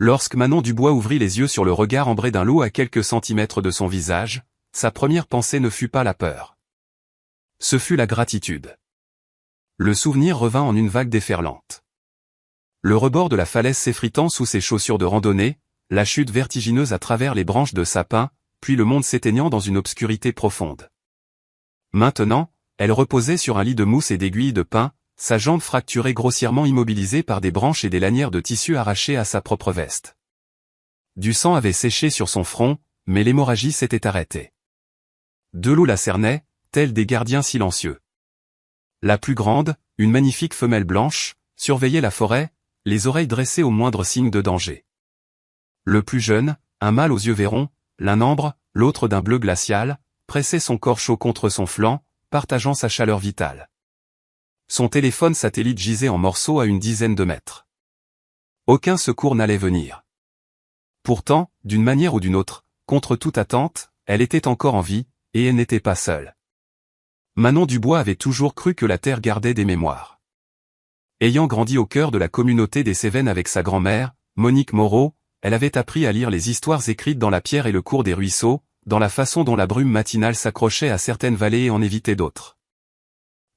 Lorsque Manon Dubois ouvrit les yeux sur le regard ambré d'un loup à quelques centimètres de son visage, sa première pensée ne fut pas la peur. Ce fut la gratitude. Le souvenir revint en une vague déferlante. Le rebord de la falaise s'effritant sous ses chaussures de randonnée, la chute vertigineuse à travers les branches de sapin, puis le monde s'éteignant dans une obscurité profonde. Maintenant, elle reposait sur un lit de mousse et d'aiguilles de pin, sa jambe fracturée grossièrement immobilisée par des branches et des lanières de tissu arrachées à sa propre veste. Du sang avait séché sur son front, mais l'hémorragie s'était arrêtée. Deux loups la cernaient, tels des gardiens silencieux. La plus grande, une magnifique femelle blanche, surveillait la forêt, les oreilles dressées au moindre signe de danger. Le plus jeune, un mâle aux yeux vairons, l'un ambre, l'autre d'un bleu glacial, pressait son corps chaud contre son flanc, partageant sa chaleur vitale. Son téléphone satellite gisait en morceaux à une dizaine de mètres. Aucun secours n'allait venir. Pourtant, d'une manière ou d'une autre, contre toute attente, elle était encore en vie, et elle n'était pas seule. Manon Dubois avait toujours cru que la terre gardait des mémoires. Ayant grandi au cœur de la communauté des Cévennes avec sa grand-mère, Monique Moreau, elle avait appris à lire les histoires écrites dans la pierre et le cours des ruisseaux, dans la façon dont la brume matinale s'accrochait à certaines vallées et en évitait d'autres.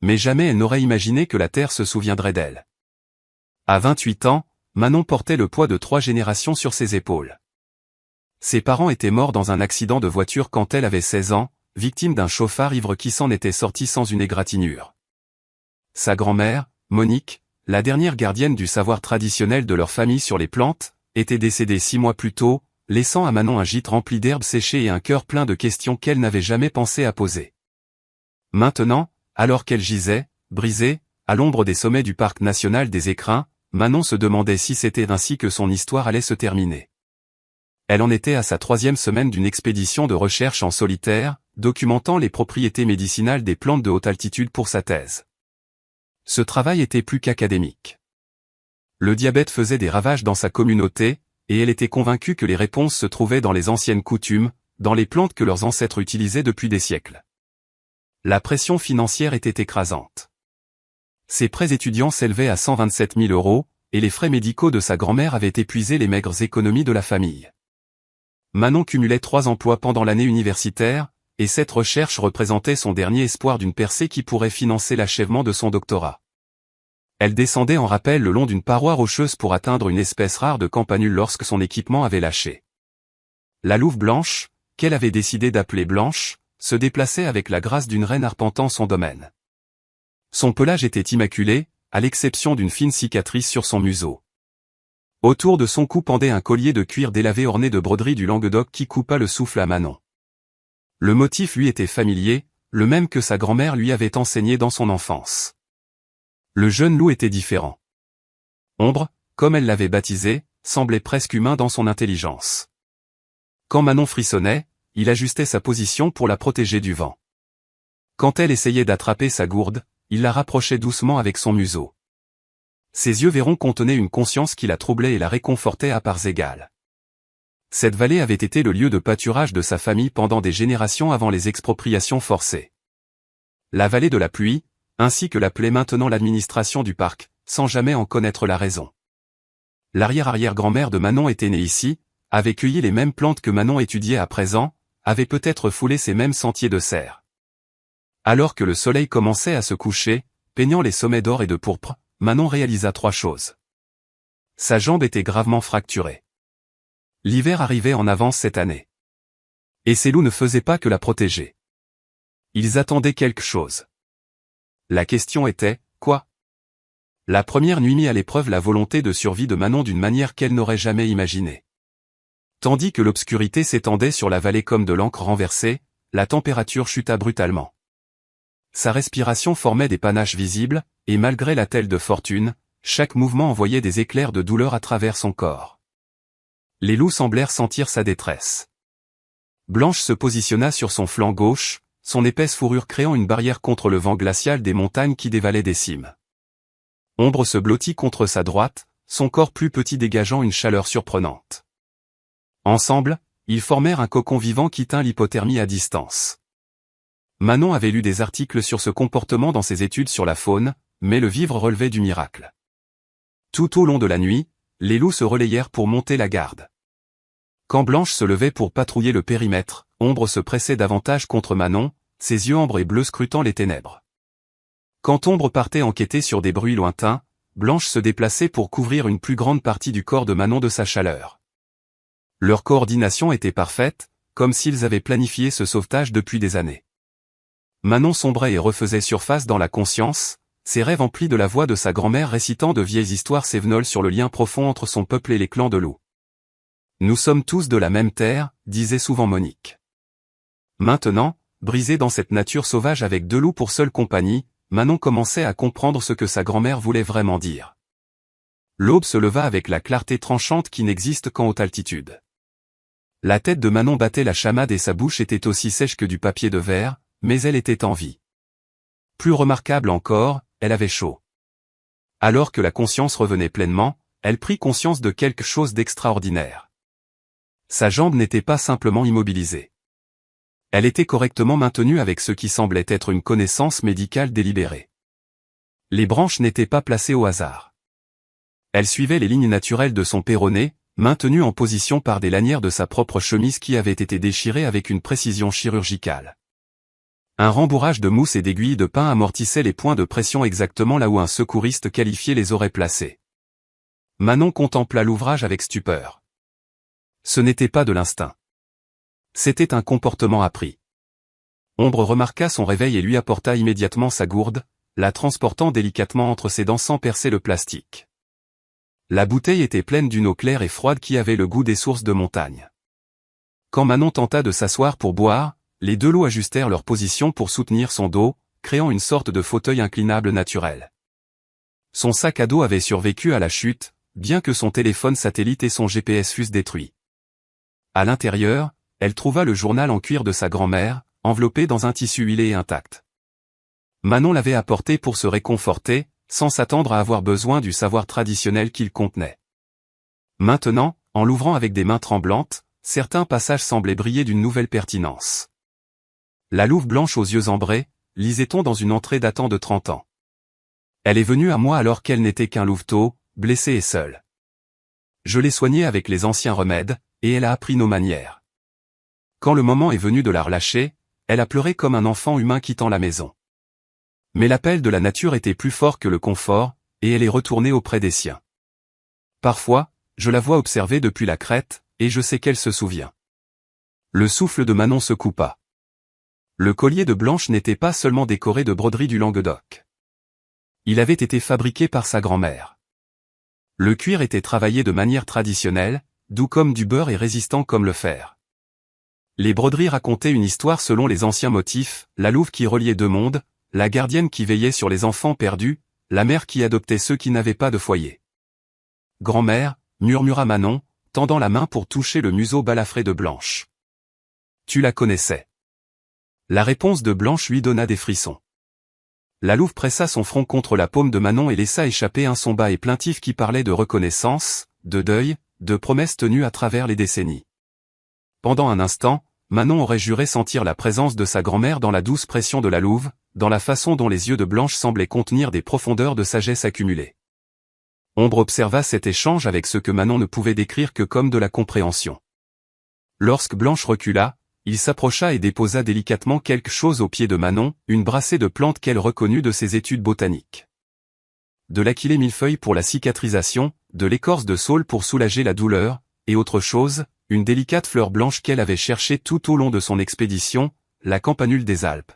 Mais jamais elle n'aurait imaginé que la terre se souviendrait d'elle. À 28 ans, Manon portait le poids de 3 générations sur ses épaules. Ses parents étaient morts dans un accident de voiture quand elle avait 16 ans, victime d'un chauffard ivre qui s'en était sorti sans une égratignure. Sa grand-mère, Monique, la dernière gardienne du savoir traditionnel de leur famille sur les plantes, était décédée 6 mois plus tôt, laissant à Manon un gîte rempli d'herbes séchées et un cœur plein de questions qu'elle n'avait jamais pensé à poser. Maintenant, alors qu'elle gisait, brisée, à l'ombre des sommets du parc national des Écrins, Manon se demandait si c'était ainsi que son histoire allait se terminer. Elle en était à sa 3e semaine d'une expédition de recherche en solitaire, documentant les propriétés médicinales des plantes de haute altitude pour sa thèse. Ce travail était plus qu'académique. Le diabète faisait des ravages dans sa communauté, et elle était convaincue que les réponses se trouvaient dans les anciennes coutumes, dans les plantes que leurs ancêtres utilisaient depuis des siècles. La pression financière était écrasante. Ses prêts étudiants s'élevaient à 127 000 €, et les frais médicaux de sa grand-mère avaient épuisé les maigres économies de la famille. Manon cumulait 3 emplois pendant l'année universitaire, et cette recherche représentait son dernier espoir d'une percée qui pourrait financer l'achèvement de son doctorat. Elle descendait en rappel le long d'une paroi rocheuse pour atteindre une espèce rare de campanule lorsque son équipement avait lâché. La louve blanche, qu'elle avait décidé d'appeler Blanche, se déplaçait avec la grâce d'une reine arpentant son domaine. Son pelage était immaculé, à l'exception d'une fine cicatrice sur son museau. Autour de son cou pendait un collier de cuir délavé orné de broderies du Languedoc qui coupa le souffle à Manon. Le motif lui était familier, le même que sa grand-mère lui avait enseigné dans son enfance. Le jeune loup était différent. Ombre, comme elle l'avait baptisé, semblait presque humain dans son intelligence. Quand Manon frissonnait, il ajustait sa position pour la protéger du vent. Quand elle essayait d'attraper sa gourde, il la rapprochait doucement avec son museau. Ses yeux vairons contenaient une conscience qui la troublait et la réconfortait à parts égales. Cette vallée avait été le lieu de pâturage de sa famille pendant des générations avant les expropriations forcées. La vallée de la pluie, ainsi que l'appelait maintenant l'administration du parc, sans jamais en connaître la raison. L'arrière-arrière-grand-mère de Manon était née ici, avait cueilli les mêmes plantes que Manon étudiait à présent, avait peut-être foulé ces mêmes sentiers de serre. Alors que le soleil commençait à se coucher, peignant les sommets d'or et de pourpre, Manon réalisa 3 choses. Sa jambe était gravement fracturée. L'hiver arrivait en avance cette année. Et ces loups ne faisaient pas que la protéger. Ils attendaient quelque chose. La question était, quoi? La première nuit mit à l'épreuve la volonté de survie de Manon d'une manière qu'elle n'aurait jamais imaginée. Tandis que l'obscurité s'étendait sur la vallée comme de l'encre renversée, la température chuta brutalement. Sa respiration formait des panaches visibles, et malgré l'attelle de fortune, chaque mouvement envoyait des éclairs de douleur à travers son corps. Les loups semblèrent sentir sa détresse. Blanche se positionna sur son flanc gauche, son épaisse fourrure créant une barrière contre le vent glacial des montagnes qui dévalaient des cimes. Ombre se blottit contre sa droite, son corps plus petit dégageant une chaleur surprenante. Ensemble, ils formèrent un cocon vivant qui tint l'hypothermie à distance. Manon avait lu des articles sur ce comportement dans ses études sur la faune, mais le vivre relevait du miracle. Tout au long de la nuit, les loups se relayèrent pour monter la garde. Quand Blanche se levait pour patrouiller le périmètre, Ombre se pressait davantage contre Manon, ses yeux ambres et bleus scrutant les ténèbres. Quand Ombre partait enquêter sur des bruits lointains, Blanche se déplaçait pour couvrir une plus grande partie du corps de Manon de sa chaleur. Leur coordination était parfaite, comme s'ils avaient planifié ce sauvetage depuis des années. Manon sombrait et refaisait surface dans la conscience, ses rêves emplis de la voix de sa grand-mère récitant de vieilles histoires cévenoles sur le lien profond entre son peuple et les clans de loups. Nous sommes tous de la même terre, disait souvent Monique. Maintenant, brisée dans cette nature sauvage avec deux loups pour seule compagnie, Manon commençait à comprendre ce que sa grand-mère voulait vraiment dire. L'aube se leva avec la clarté tranchante qui n'existe qu'en haute altitude. La tête de Manon battait la chamade et sa bouche était aussi sèche que du papier de verre, mais elle était en vie. Plus remarquable encore, elle avait chaud. Alors que la conscience revenait pleinement, elle prit conscience de quelque chose d'extraordinaire. Sa jambe n'était pas simplement immobilisée. Elle était correctement maintenue avec ce qui semblait être une connaissance médicale délibérée. Les branches n'étaient pas placées au hasard. Elle suivait les lignes naturelles de son péroné, maintenue en position par des lanières de sa propre chemise qui avaient été déchirées avec une précision chirurgicale. Un rembourrage de mousse et d'aiguilles de pin amortissait les points de pression exactement là où un secouriste qualifié les aurait placés. Manon contempla l'ouvrage avec stupeur. Ce n'était pas de l'instinct. C'était un comportement appris. Ombre remarqua son réveil et lui apporta immédiatement sa gourde, la transportant délicatement entre ses dents sans percer le plastique. La bouteille était pleine d'une eau claire et froide qui avait le goût des sources de montagne. Quand Manon tenta de s'asseoir pour boire, les deux loups ajustèrent leur position pour soutenir son dos, créant une sorte de fauteuil inclinable naturel. Son sac à dos avait survécu à la chute, bien que son téléphone satellite et son GPS fussent détruits. À l'intérieur, elle trouva le journal en cuir de sa grand-mère, enveloppé dans un tissu huilé et intact. Manon l'avait apporté pour se réconforter, sans s'attendre à avoir besoin du savoir traditionnel qu'il contenait. Maintenant, en l'ouvrant avec des mains tremblantes, certains passages semblaient briller d'une nouvelle pertinence. La louve blanche aux yeux ambrés, lisait-on dans une entrée datant de 30 ans. Elle est venue à moi alors qu'elle n'était qu'un louveteau, blessé et seul. Je l'ai soignée avec les anciens remèdes, et elle a appris nos manières. Quand le moment est venu de la relâcher, elle a pleuré comme un enfant humain quittant la maison. Mais l'appel de la nature était plus fort que le confort, et elle est retournée auprès des siens. Parfois, je la vois observer depuis la crête, et je sais qu'elle se souvient. Le souffle de Manon se coupa. Le collier de Blanche n'était pas seulement décoré de broderies du Languedoc. Il avait été fabriqué par sa grand-mère. Le cuir était travaillé de manière traditionnelle, doux comme du beurre et résistant comme le fer. Les broderies racontaient une histoire selon les anciens motifs, la louve qui reliait deux mondes, la gardienne qui veillait sur les enfants perdus, la mère qui adoptait ceux qui n'avaient pas de foyer. « Grand-mère », murmura Manon, tendant la main pour toucher le museau balafré de Blanche. « Tu la connaissais ?» La réponse de Blanche lui donna des frissons. La louve pressa son front contre la paume de Manon et laissa échapper un son bas et plaintif qui parlait de reconnaissance, de deuil, de promesses tenues à travers les décennies. Pendant un instant, Manon aurait juré sentir la présence de sa grand-mère dans la douce pression de la louve, dans la façon dont les yeux de Blanche semblaient contenir des profondeurs de sagesse accumulées. Ombre observa cet échange avec ce que Manon ne pouvait décrire que comme de la compréhension. Lorsque Blanche recula, il s'approcha et déposa délicatement quelque chose au pied de Manon, une brassée de plantes qu'elle reconnut de ses études botaniques. De l'aquilée millefeuille pour la cicatrisation, de l'écorce de saule pour soulager la douleur, et autre chose, une délicate fleur blanche qu'elle avait cherchée tout au long de son expédition, la campanule des Alpes.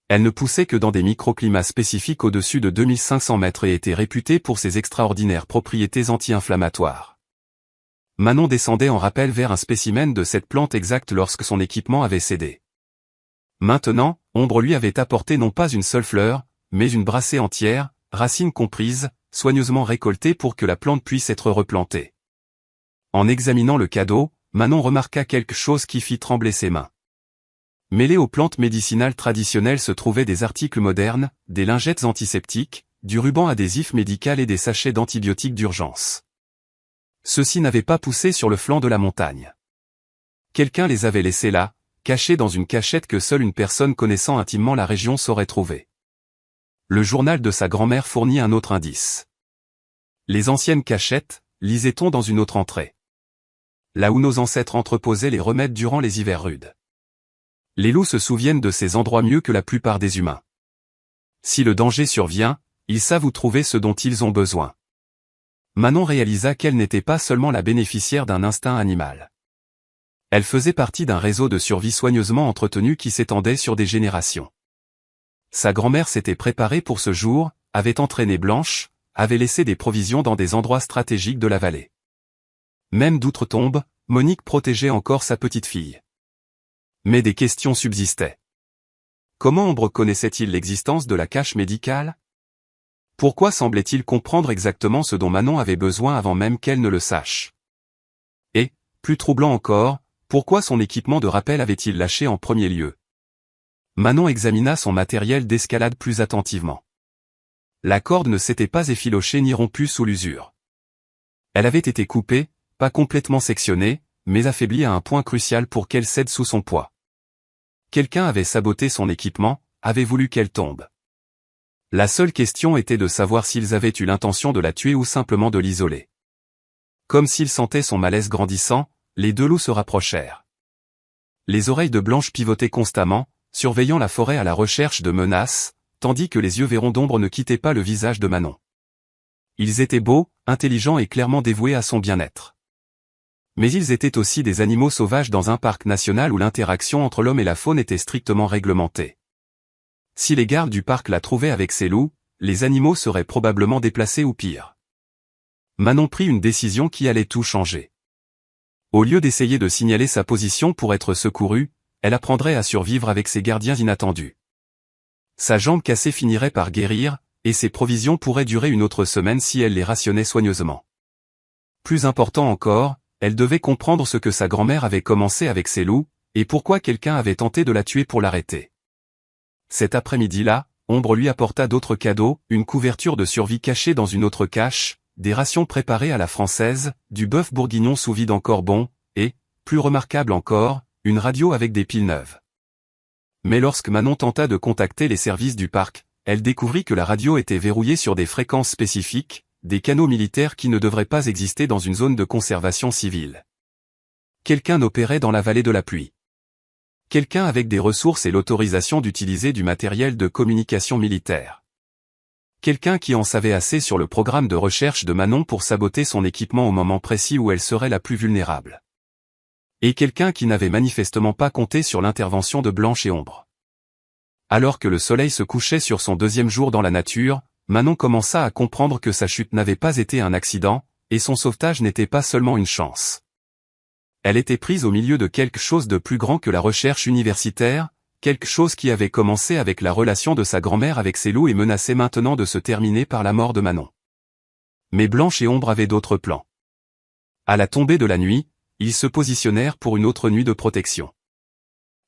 Elle ne poussait que dans des microclimats spécifiques au-dessus de 2500 mètres et était réputée pour ses extraordinaires propriétés anti-inflammatoires. Manon descendait en rappel vers un spécimen de cette plante exacte lorsque son équipement avait cédé. Maintenant, Ombre lui avait apporté non pas une seule fleur, mais une brassée entière, racines comprises, soigneusement récoltées pour que la plante puisse être replantée. En examinant le cadeau, Manon remarqua quelque chose qui fit trembler ses mains. Mêlés aux plantes médicinales traditionnelles se trouvaient des articles modernes, des lingettes antiseptiques, du ruban adhésif médical et des sachets d'antibiotiques d'urgence. Ceux-ci n'avaient pas poussé sur le flanc de la montagne. Quelqu'un les avait laissés là, cachés dans une cachette que seule une personne connaissant intimement la région saurait trouver. Le journal de sa grand-mère fournit un autre indice. Les anciennes cachettes, lisait-on dans une autre entrée. Là où nos ancêtres entreposaient les remèdes durant les hivers rudes. Les loups se souviennent de ces endroits mieux que la plupart des humains. Si le danger survient, ils savent où trouver ce dont ils ont besoin. Manon réalisa qu'elle n'était pas seulement la bénéficiaire d'un instinct animal. Elle faisait partie d'un réseau de survie soigneusement entretenu qui s'étendait sur des générations. Sa grand-mère s'était préparée pour ce jour, avait entraîné Blanche, avait laissé des provisions dans des endroits stratégiques de la vallée. Même d'outre-tombe, Monique protégeait encore sa petite fille. Mais des questions subsistaient. Comment Ombre connaissait-il l'existence de la cache médicale? Pourquoi semblait-il comprendre exactement ce dont Manon avait besoin avant même qu'elle ne le sache? Et, plus troublant encore, pourquoi son équipement de rappel avait-il lâché en premier lieu? Manon examina son matériel d'escalade plus attentivement. La corde ne s'était pas effilochée ni rompue sous l'usure. Elle avait été coupée, pas complètement sectionnée, mais affaiblie à un point crucial pour qu'elle cède sous son poids. Quelqu'un avait saboté son équipement, avait voulu qu'elle tombe. La seule question était de savoir s'ils avaient eu l'intention de la tuer ou simplement de l'isoler. Comme s'ils sentaient son malaise grandissant, les deux loups se rapprochèrent. Les oreilles de Blanche pivotaient constamment, surveillant la forêt à la recherche de menaces, tandis que les yeux verrons d'Ombre ne quittaient pas le visage de Manon. Ils étaient beaux, intelligents et clairement dévoués à son bien-être. Mais ils étaient aussi des animaux sauvages dans un parc national où l'interaction entre l'homme et la faune était strictement réglementée. Si les gardes du parc la trouvaient avec ces loups, les animaux seraient probablement déplacés ou pire. Manon prit une décision qui allait tout changer. Au lieu d'essayer de signaler sa position pour être secourue, elle apprendrait à survivre avec ses gardiens inattendus. Sa jambe cassée finirait par guérir, et ses provisions pourraient durer une autre semaine si elle les rationnait soigneusement. Plus important encore, elle devait comprendre ce que sa grand-mère avait commencé avec ces loups, et pourquoi quelqu'un avait tenté de la tuer pour l'arrêter. Cet après-midi-là, Ombre lui apporta d'autres cadeaux, une couverture de survie cachée dans une autre cache, des rations préparées à la française, du bœuf bourguignon sous vide encore bon, et, plus remarquable encore, une radio avec des piles neuves. Mais lorsque Manon tenta de contacter les services du parc, elle découvrit que la radio était verrouillée sur des fréquences spécifiques, des canaux militaires qui ne devraient pas exister dans une zone de conservation civile. Quelqu'un opérait dans la vallée de la pluie. Quelqu'un avec des ressources et l'autorisation d'utiliser du matériel de communication militaire. Quelqu'un qui en savait assez sur le programme de recherche de Manon pour saboter son équipement au moment précis où elle serait la plus vulnérable. Et quelqu'un qui n'avait manifestement pas compté sur l'intervention de Blanche et Ombre. Alors que le soleil se couchait sur son deuxième jour dans la nature, Manon commença à comprendre que sa chute n'avait pas été un accident, et son sauvetage n'était pas seulement une chance. Elle était prise au milieu de quelque chose de plus grand que la recherche universitaire, quelque chose qui avait commencé avec la relation de sa grand-mère avec ses loups et menaçait maintenant de se terminer par la mort de Manon. Mais Blanche et Ombre avaient d'autres plans. À la tombée de la nuit, ils se positionnèrent pour une autre nuit de protection.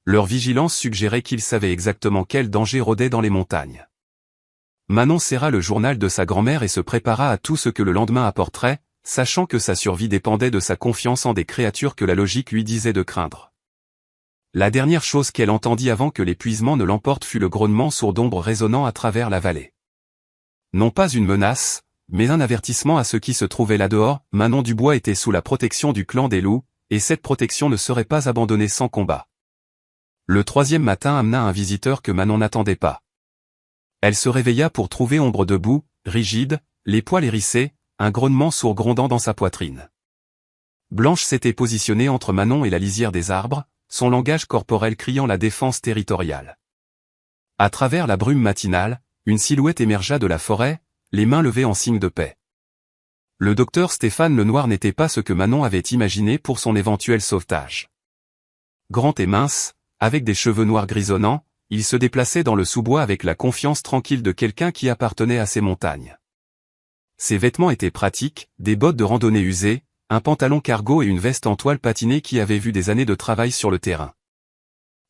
Leur vigilance suggérait qu'ils savaient exactement quel danger rôdait dans les montagnes. Manon serra le journal de sa grand-mère et se prépara à tout ce que le lendemain apporterait, sachant que sa survie dépendait de sa confiance en des créatures que la logique lui disait de craindre. La dernière chose qu'elle entendit avant que l'épuisement ne l'emporte fut le grognement sourd d'Ombre résonnant à travers la vallée. Non pas une menace, mais un avertissement à ceux qui se trouvaient là-dehors. Manon Dubois était sous la protection du clan des loups, et cette protection ne serait pas abandonnée sans combat. Le troisième matin amena un visiteur que Manon n'attendait pas. Elle se réveilla pour trouver Ombre debout, rigide, les poils hérissés, un grognement sourd grondant dans sa poitrine. Blanche s'était positionnée entre Manon et la lisière des arbres, son langage corporel criant la défense territoriale. À travers la brume matinale, une silhouette émergea de la forêt, les mains levées en signe de paix. Le docteur Stéphane Lenoir n'était pas ce que Manon avait imaginé pour son éventuel sauvetage. Grand et mince, avec des cheveux noirs grisonnants, il se déplaçait dans le sous-bois avec la confiance tranquille de quelqu'un qui appartenait à ces montagnes. Ses vêtements étaient pratiques, des bottes de randonnée usées, un pantalon cargo et une veste en toile patinée qui avaient vu des années de travail sur le terrain.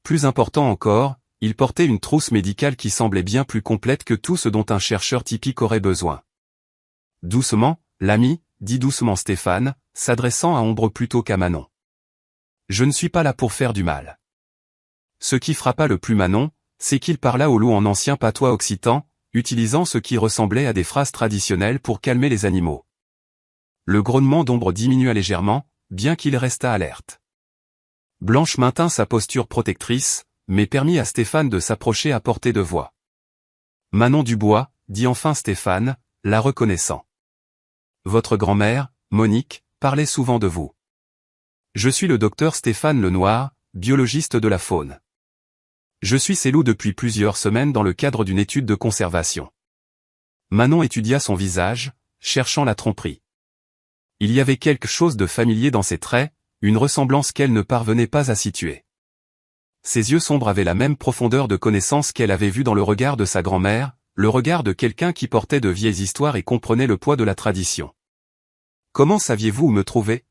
Plus important encore, il portait une trousse médicale qui semblait bien plus complète que tout ce dont un chercheur typique aurait besoin. Doucement, l'ami, dit doucement Stéphane, s'adressant à Ombre plutôt qu'à Manon. Je ne suis pas là pour faire du mal. Ce qui frappa le plus Manon, c'est qu'il parla au loup en ancien patois occitan, utilisant ce qui ressemblait à des phrases traditionnelles pour calmer les animaux. Le grognement d'Ombre diminua légèrement, bien qu'il restât alerte. Blanche maintint sa posture protectrice, mais permit à Stéphane de s'approcher à portée de voix. Manon Dubois, dit enfin Stéphane, la reconnaissant. Votre grand-mère, Monique, parlait souvent de vous. Je suis le docteur Stéphane Lenoir, biologiste de la faune. Je suis ces loups depuis plusieurs semaines dans le cadre d'une étude de conservation. Manon étudia son visage, cherchant la tromperie. Il y avait quelque chose de familier dans ses traits, une ressemblance qu'elle ne parvenait pas à situer. Ses yeux sombres avaient la même profondeur de connaissance qu'elle avait vue dans le regard de sa grand-mère, le regard de quelqu'un qui portait de vieilles histoires et comprenait le poids de la tradition. « Comment saviez-vous où me trouver »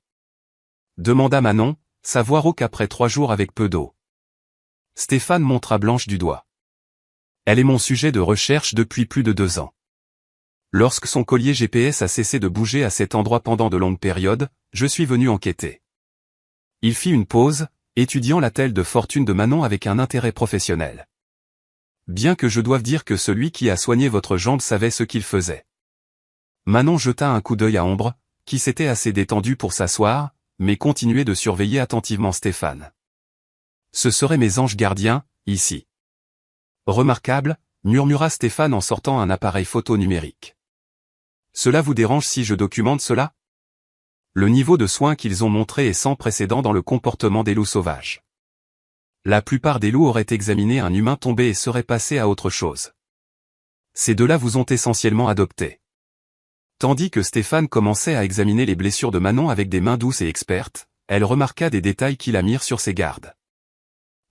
demanda Manon, sa voix rauque après 3 jours avec peu d'eau. Stéphane montra Blanche du doigt. Elle est mon sujet de recherche depuis plus de 2 ans. Lorsque son collier GPS a cessé de bouger à cet endroit pendant de longues périodes, je suis venu enquêter. Il fit une pause, étudiant la telle de fortune de Manon avec un intérêt professionnel. Bien que je doive dire que celui qui a soigné votre jambe savait ce qu'il faisait. Manon jeta un coup d'œil à Ombre, qui s'était assez détendu pour s'asseoir, mais continuait de surveiller attentivement Stéphane. Ce seraient mes anges gardiens, ici. Remarquable, murmura Stéphane en sortant un appareil photo numérique. Cela vous dérange si je documente cela ? Le niveau de soin qu'ils ont montré est sans précédent dans le comportement des loups sauvages. La plupart des loups auraient examiné un humain tombé et seraient passés à autre chose. Ces deux-là vous ont essentiellement adopté. Tandis que Stéphane commençait à examiner les blessures de Manon avec des mains douces et expertes, elle remarqua des détails qui la mirent sur ses gardes.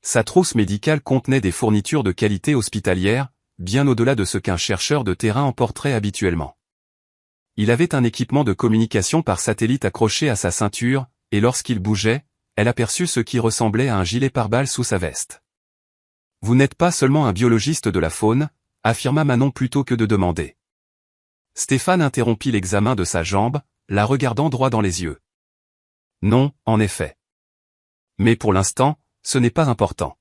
Sa trousse médicale contenait des fournitures de qualité hospitalière, bien au-delà de ce qu'un chercheur de terrain emporterait habituellement. Il avait un équipement de communication par satellite accroché à sa ceinture, et lorsqu'il bougeait, elle aperçut ce qui ressemblait à un gilet pare-balles sous sa veste. « Vous n'êtes pas seulement un biologiste de la faune », affirma Manon plutôt que de demander. Stéphane interrompit l'examen de sa jambe, la regardant droit dans les yeux. « Non, en effet. Mais pour l'instant, ce n'est pas important.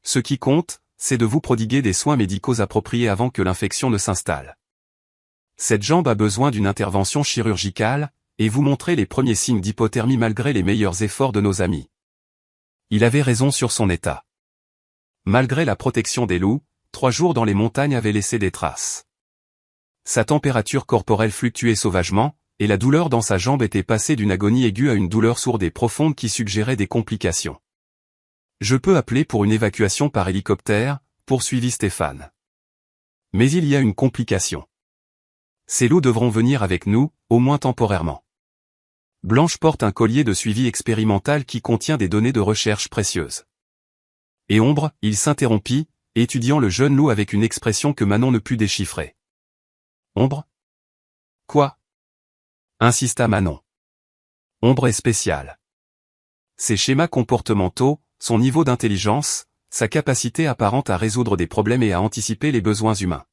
Ce qui compte, c'est de vous prodiguer des soins médicaux appropriés avant que l'infection ne s'installe. Cette jambe a besoin d'une intervention chirurgicale, et vous montrez les premiers signes d'hypothermie malgré les meilleurs efforts de nos amis. » Il avait raison sur son état. Malgré la protection des loups, 3 jours dans les montagnes avaient laissé des traces. Sa température corporelle fluctuait sauvagement, et la douleur dans sa jambe était passée d'une agonie aiguë à une douleur sourde et profonde qui suggérait des complications. « Je peux appeler pour une évacuation par hélicoptère, » poursuivit Stéphane. « Mais il y a une complication. Ces loups devront venir avec nous, au moins temporairement. » Blanche porte un collier de suivi expérimental qui contient des données de recherche précieuses. Et Ombre, il s'interrompit, étudiant le jeune loup avec une expression que Manon ne put déchiffrer. « Ombre ? Quoi ? » insista Manon. Ombre est spécial. Ses schémas comportementaux, son niveau d'intelligence, sa capacité apparente à résoudre des problèmes et à anticiper les besoins humains.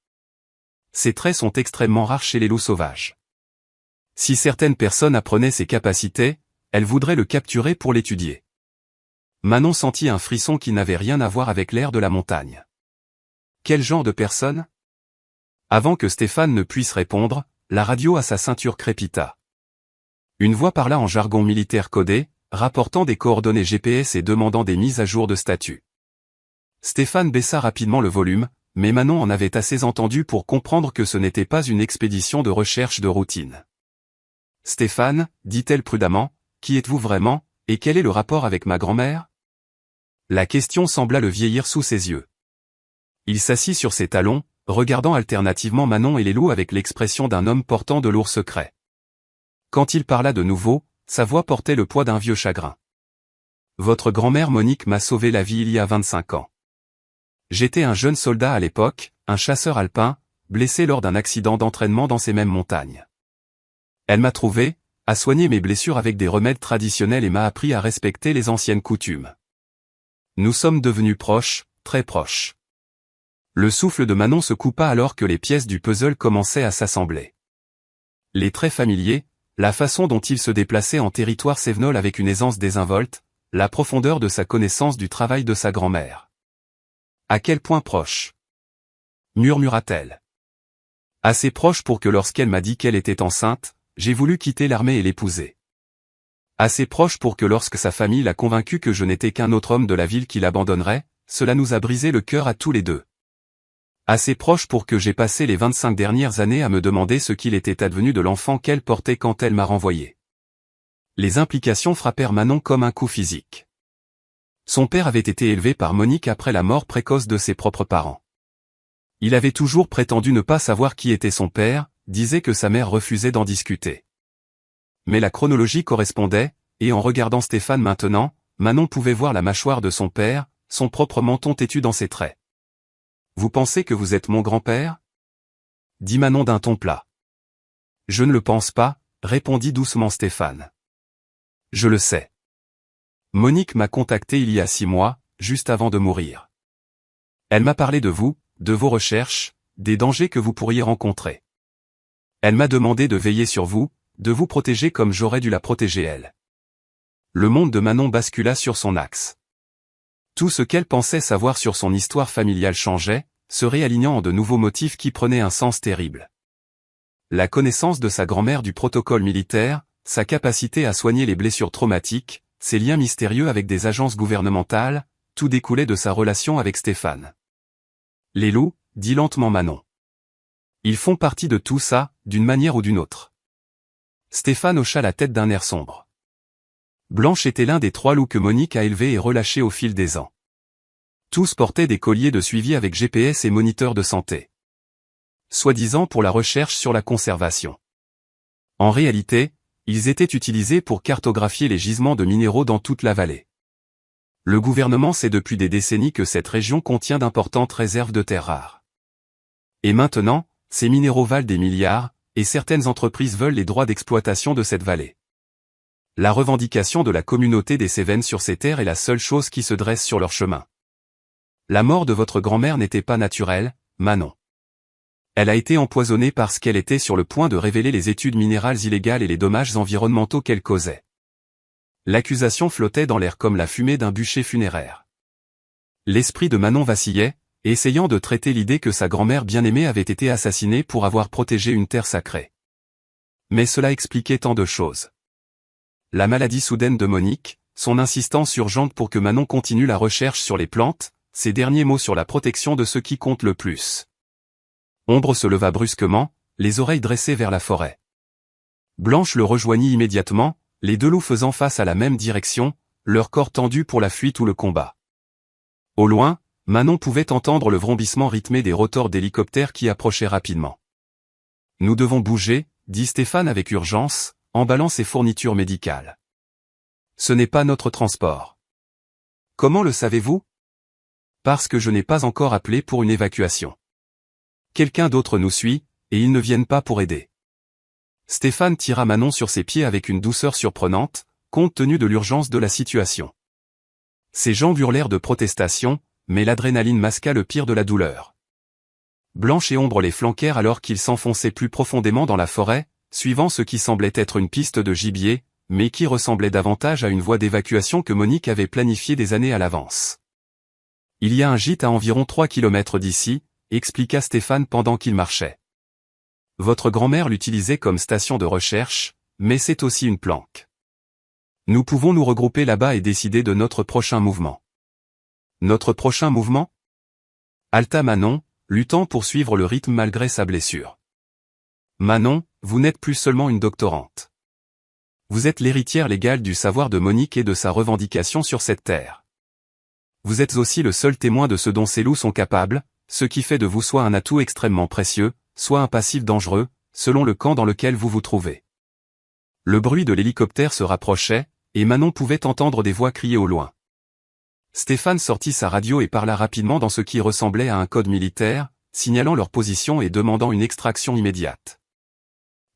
Ces traits sont extrêmement rares chez les loups sauvages. Si certaines personnes apprenaient ses capacités, elles voudraient le capturer pour l'étudier. Manon sentit un frisson qui n'avait rien à voir avec l'air de la montagne. Quel genre de personne ? Avant que Stéphane ne puisse répondre, la radio à sa ceinture crépita. Une voix parla en jargon militaire codé, rapportant des coordonnées GPS et demandant des mises à jour de statut. Stéphane baissa rapidement le volume, mais Manon en avait assez entendu pour comprendre que ce n'était pas une expédition de recherche de routine. « Stéphane, dit-elle prudemment, qui êtes-vous vraiment, et quel est le rapport avec ma grand-mère » La question sembla le vieillir sous ses yeux. Il s'assit sur ses talons, regardant alternativement Manon et les loups avec l'expression d'un homme portant de lourds secrets. Quand il parla de nouveau, sa voix portait le poids d'un vieux chagrin. « Votre grand-mère Monique m'a sauvé la vie il y a 25 ans. J'étais un jeune soldat à l'époque, un chasseur alpin, blessé lors d'un accident d'entraînement dans ces mêmes montagnes. Elle m'a trouvé, a soigné mes blessures avec des remèdes traditionnels et m'a appris à respecter les anciennes coutumes. Nous sommes devenus proches, très proches. » Le souffle de Manon se coupa alors que les pièces du puzzle commençaient à s'assembler. Les traits familiers, la façon dont il se déplaçait en territoire cévenol avec une aisance désinvolte, la profondeur de sa connaissance du travail de sa grand-mère. À quel point proche ? Murmura-t-elle. Assez proche pour que lorsqu'elle m'a dit qu'elle était enceinte, j'ai voulu quitter l'armée et l'épouser. Assez proche pour que lorsque sa famille l'a convaincu que je n'étais qu'un autre homme de la ville qui l'abandonnerait, cela nous a brisé le cœur à tous les deux. Assez proche pour que j'ai passé les 25 dernières années à me demander ce qu'il était advenu de l'enfant qu'elle portait quand elle m'a renvoyé. Les implications frappèrent Manon comme un coup physique. Son père avait été élevé par Monique après la mort précoce de ses propres parents. Il avait toujours prétendu ne pas savoir qui était son père, disait que sa mère refusait d'en discuter. Mais la chronologie correspondait, et en regardant Stéphane maintenant, Manon pouvait voir la mâchoire de son père, son propre menton têtu dans ses traits. « Vous pensez que vous êtes mon grand-père » dit Manon d'un ton plat. « Je ne le pense pas » répondit doucement Stéphane. « Je le sais. Monique m'a contacté il y a 6 mois, juste avant de mourir. Elle m'a parlé de vous, de vos recherches, des dangers que vous pourriez rencontrer. Elle m'a demandé de veiller sur vous, de vous protéger comme j'aurais dû la protéger elle. » Le monde de Manon bascula sur son axe. Tout ce qu'elle pensait savoir sur son histoire familiale changeait, se réalignant en de nouveaux motifs qui prenaient un sens terrible. La connaissance de sa grand-mère du protocole militaire, sa capacité à soigner les blessures traumatiques, ses liens mystérieux avec des agences gouvernementales, tout découlait de sa relation avec Stéphane. « Les loups » dit lentement Manon. « Ils font partie de tout ça, d'une manière ou d'une autre. » Stéphane hocha la tête d'un air sombre. Blanche était l'un des 3 loups que Monique a élevés et relâchés au fil des ans. Tous portaient des colliers de suivi avec GPS et moniteurs de santé. Soi-disant pour la recherche sur la conservation. En réalité, ils étaient utilisés pour cartographier les gisements de minéraux dans toute la vallée. Le gouvernement sait depuis des décennies que cette région contient d'importantes réserves de terres rares. Et maintenant, ces minéraux valent des milliards, et certaines entreprises veulent les droits d'exploitation de cette vallée. La revendication de la communauté des Cévennes sur ces terres est la seule chose qui se dresse sur leur chemin. La mort de votre grand-mère n'était pas naturelle, Manon. Elle a été empoisonnée parce qu'elle était sur le point de révéler les études minérales illégales et les dommages environnementaux qu'elle causait. L'accusation flottait dans l'air comme la fumée d'un bûcher funéraire. L'esprit de Manon vacillait, essayant de traiter l'idée que sa grand-mère bien-aimée avait été assassinée pour avoir protégé une terre sacrée. Mais cela expliquait tant de choses. La maladie soudaine de Monique, son insistance urgente pour que Manon continue la recherche sur les plantes, ses derniers mots sur la protection de ce qui compte le plus. Ombre se leva brusquement, les oreilles dressées vers la forêt. Blanche le rejoignit immédiatement, les 2 loups faisant face à la même direction, leurs corps tendus pour la fuite ou le combat. Au loin, Manon pouvait entendre le vrombissement rythmé des rotors d'hélicoptères qui approchaient rapidement. « Nous devons bouger » dit Stéphane avec urgence, emballant ses fournitures médicales. « Ce n'est pas notre transport. »« Comment le savez-vous ?»« Parce que je n'ai pas encore appelé pour une évacuation. Quelqu'un d'autre nous suit, et ils ne viennent pas pour aider. » Stéphane tira Manon sur ses pieds avec une douceur surprenante, compte tenu de l'urgence de la situation. Ses jambes hurlèrent de protestation, mais l'adrénaline masqua le pire de la douleur. Blanche et Ombre les flanquèrent alors qu'ils s'enfonçaient plus profondément dans la forêt, suivant ce qui semblait être une piste de gibier, mais qui ressemblait davantage à une voie d'évacuation que Monique avait planifiée des années à l'avance. « Il y a un gîte à environ 3 kilomètres d'ici, » expliqua Stéphane pendant qu'il marchait. « Votre grand-mère l'utilisait comme station de recherche, mais c'est aussi une planque. Nous pouvons nous regrouper là-bas et décider de notre prochain mouvement. » « Notre prochain mouvement » halta Manon, luttant pour suivre le rythme malgré sa blessure. « Manon, vous n'êtes plus seulement une doctorante. Vous êtes l'héritière légale du savoir de Monique et de sa revendication sur cette terre. Vous êtes aussi le seul témoin de ce dont ces loups sont capables, ce qui fait de vous soit un atout extrêmement précieux, soit un passif dangereux, selon le camp dans lequel vous vous trouvez. » Le bruit de l'hélicoptère se rapprochait, et Manon pouvait entendre des voix crier au loin. Stéphane sortit sa radio et parla rapidement dans ce qui ressemblait à un code militaire, signalant leur position et demandant une extraction immédiate.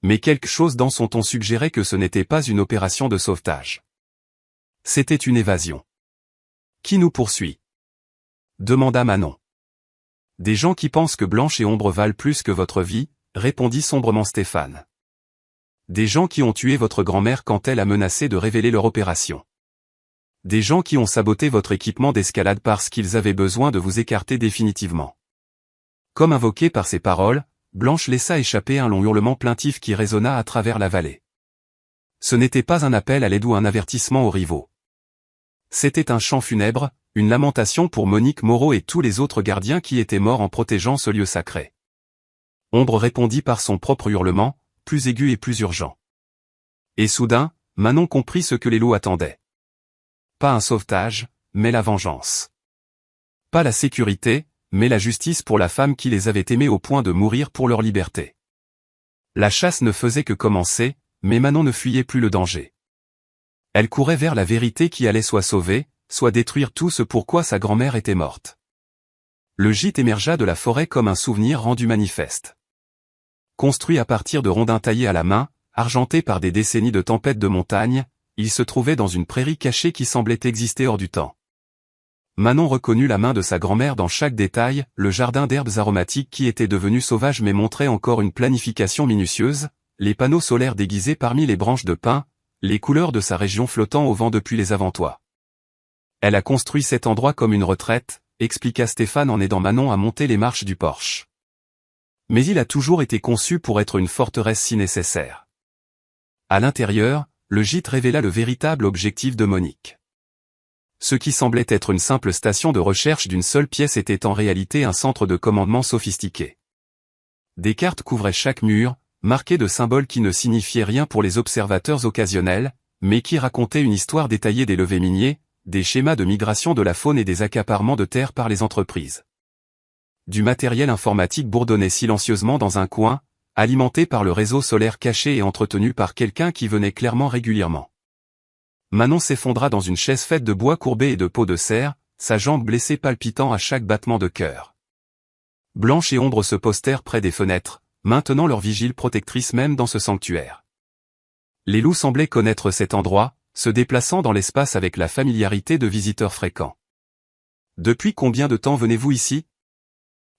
Mais quelque chose dans son ton suggérait que ce n'était pas une opération de sauvetage. C'était une évasion. « Qui nous poursuit ?» demanda Manon. « Des gens qui pensent que Blanche et Ombre valent plus que votre vie, » répondit sombrement Stéphane. « Des gens qui ont tué votre grand-mère quand elle a menacé de révéler leur opération. Des gens qui ont saboté votre équipement d'escalade parce qu'ils avaient besoin de vous écarter définitivement. » Comme invoqué par ces paroles, Blanche laissa échapper un long hurlement plaintif qui résonna à travers la vallée. Ce n'était pas un appel à l'aide ou un avertissement aux rivaux. C'était un chant funèbre, une lamentation pour Monique Moreau et tous les autres gardiens qui étaient morts en protégeant ce lieu sacré. Ombre répondit par son propre hurlement, plus aigu et plus urgent. Et soudain, Manon comprit ce que les loups attendaient. Pas un sauvetage, mais la vengeance. Pas la sécurité, mais la justice pour la femme qui les avait aimés au point de mourir pour leur liberté. La chasse ne faisait que commencer, mais Manon ne fuyait plus le danger. Elle courait vers la vérité qui allait soit sauver, soit détruire tout ce pourquoi sa grand-mère était morte. Le gîte émergea de la forêt comme un souvenir rendu manifeste. Construit à partir de rondins taillés à la main, argenté par des décennies de tempêtes de montagne, il se trouvait dans une prairie cachée qui semblait exister hors du temps. Manon reconnut la main de sa grand-mère dans chaque détail, le jardin d'herbes aromatiques qui était devenu sauvage mais montrait encore une planification minutieuse, les panneaux solaires déguisés parmi les branches de pin, les couleurs de sa région flottant au vent depuis les avant-toits. Elle a construit cet endroit comme une retraite, expliqua Stéphane en aidant Manon à monter les marches du porche. Mais il a toujours été conçu pour être une forteresse si nécessaire. À l'intérieur, le gîte révéla le véritable objectif de Monique. Ce qui semblait être une simple station de recherche d'une seule pièce était en réalité un centre de commandement sophistiqué. Des cartes couvraient chaque mur, marquées de symboles qui ne signifiaient rien pour les observateurs occasionnels, mais qui racontaient une histoire détaillée des levées miniers, des schémas de migration de la faune et des accaparements de terres par les entreprises. Du matériel informatique bourdonnait silencieusement dans un coin, alimenté par le réseau solaire caché et entretenu par quelqu'un qui venait clairement régulièrement. Manon s'effondra dans une chaise faite de bois courbé et de peau de cerf, sa jambe blessée palpitant à chaque battement de cœur. Blanche et Ombre se postèrent près des fenêtres, maintenant leur vigile protectrice même dans ce sanctuaire. Les loups semblaient connaître cet endroit, se déplaçant dans l'espace avec la familiarité de visiteurs fréquents. « Depuis combien de temps venez-vous ici ?»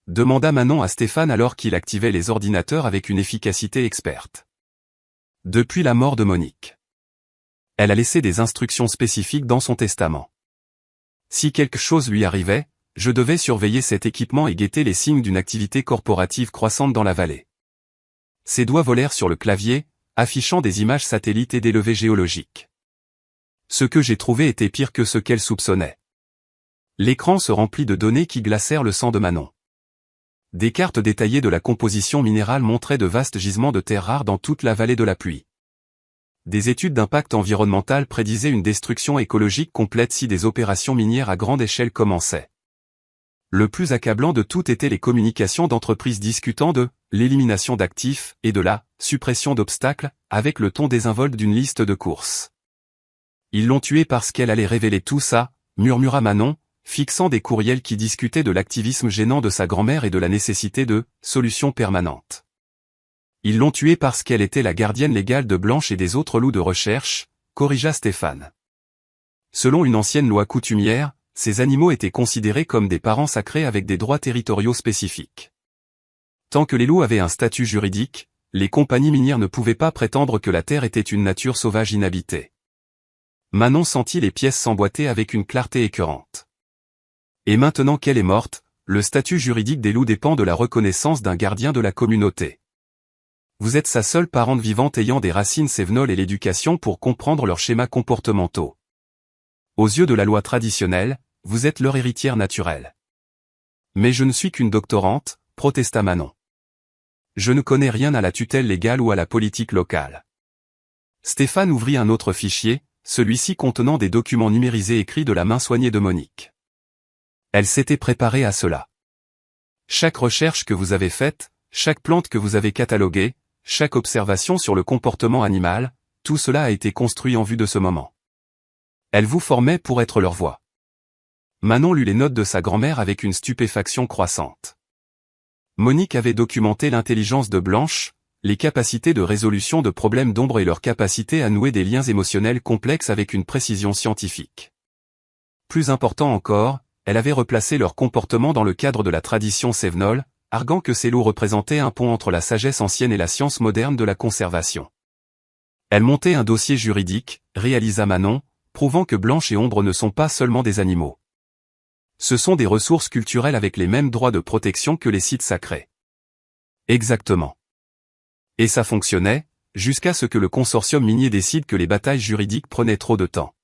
demanda Manon à Stéphane alors qu'il activait les ordinateurs avec une efficacité experte. « Depuis la mort de Monique. » Elle a laissé des instructions spécifiques dans son testament. Si quelque chose lui arrivait, je devais surveiller cet équipement et guetter les signes d'une activité corporative croissante dans la vallée. Ses doigts volèrent sur le clavier, affichant des images satellites et des levées géologiques. Ce que j'ai trouvé était pire que ce qu'elle soupçonnait. L'écran se remplit de données qui glacèrent le sang de Manon. Des cartes détaillées de la composition minérale montraient de vastes gisements de terres rares dans toute la vallée de la pluie. Des études d'impact environnemental prédisaient une destruction écologique complète si des opérations minières à grande échelle commençaient. Le plus accablant de tout étaient les communications d'entreprises discutant de l'élimination d'actifs et de la suppression d'obstacles, avec le ton désinvolte d'une liste de courses. Ils l'ont tuée parce qu'elle allait révéler tout ça, murmura Manon, fixant des courriels qui discutaient de l'activisme gênant de sa grand-mère et de la nécessité de solutions permanentes. Ils l'ont tuée parce qu'elle était la gardienne légale de Blanche et des autres loups de recherche, corrigea Stéphane. Selon une ancienne loi coutumière, ces animaux étaient considérés comme des parents sacrés avec des droits territoriaux spécifiques. Tant que les loups avaient un statut juridique, les compagnies minières ne pouvaient pas prétendre que la terre était une nature sauvage inhabitée. Manon sentit les pièces s'emboîter avec une clarté écœurante. Et maintenant qu'elle est morte, le statut juridique des loups dépend de la reconnaissance d'un gardien de la communauté. Vous êtes sa seule parente vivante ayant des racines cévenoles et l'éducation pour comprendre leurs schémas comportementaux. Aux yeux de la loi traditionnelle, vous êtes leur héritière naturelle. Mais je ne suis qu'une doctorante, protesta Manon. Je ne connais rien à la tutelle légale ou à la politique locale. Stéphane ouvrit un autre fichier, celui-ci contenant des documents numérisés écrits de la main soignée de Monique. Elle s'était préparée à cela. Chaque recherche que vous avez faite, chaque plante que vous avez cataloguée, chaque observation sur le comportement animal, tout cela a été construit en vue de ce moment. Elle vous formait pour être leur voix. Manon lut les notes de sa grand-mère avec une stupéfaction croissante. Monique avait documenté l'intelligence de Blanche, les capacités de résolution de problèmes d'ombre et leur capacité à nouer des liens émotionnels complexes avec une précision scientifique. Plus important encore, elle avait replacé leur comportement dans le cadre de la tradition cévenole, arguant que ces loups représentaient un pont entre la sagesse ancienne et la science moderne de la conservation. Elle montait un dossier juridique, réalisa Manon, prouvant que Blanche et Ombre ne sont pas seulement des animaux. Ce sont des ressources culturelles avec les mêmes droits de protection que les sites sacrés. Exactement. Et ça fonctionnait, jusqu'à ce que le consortium minier décide que les batailles juridiques prenaient trop de temps.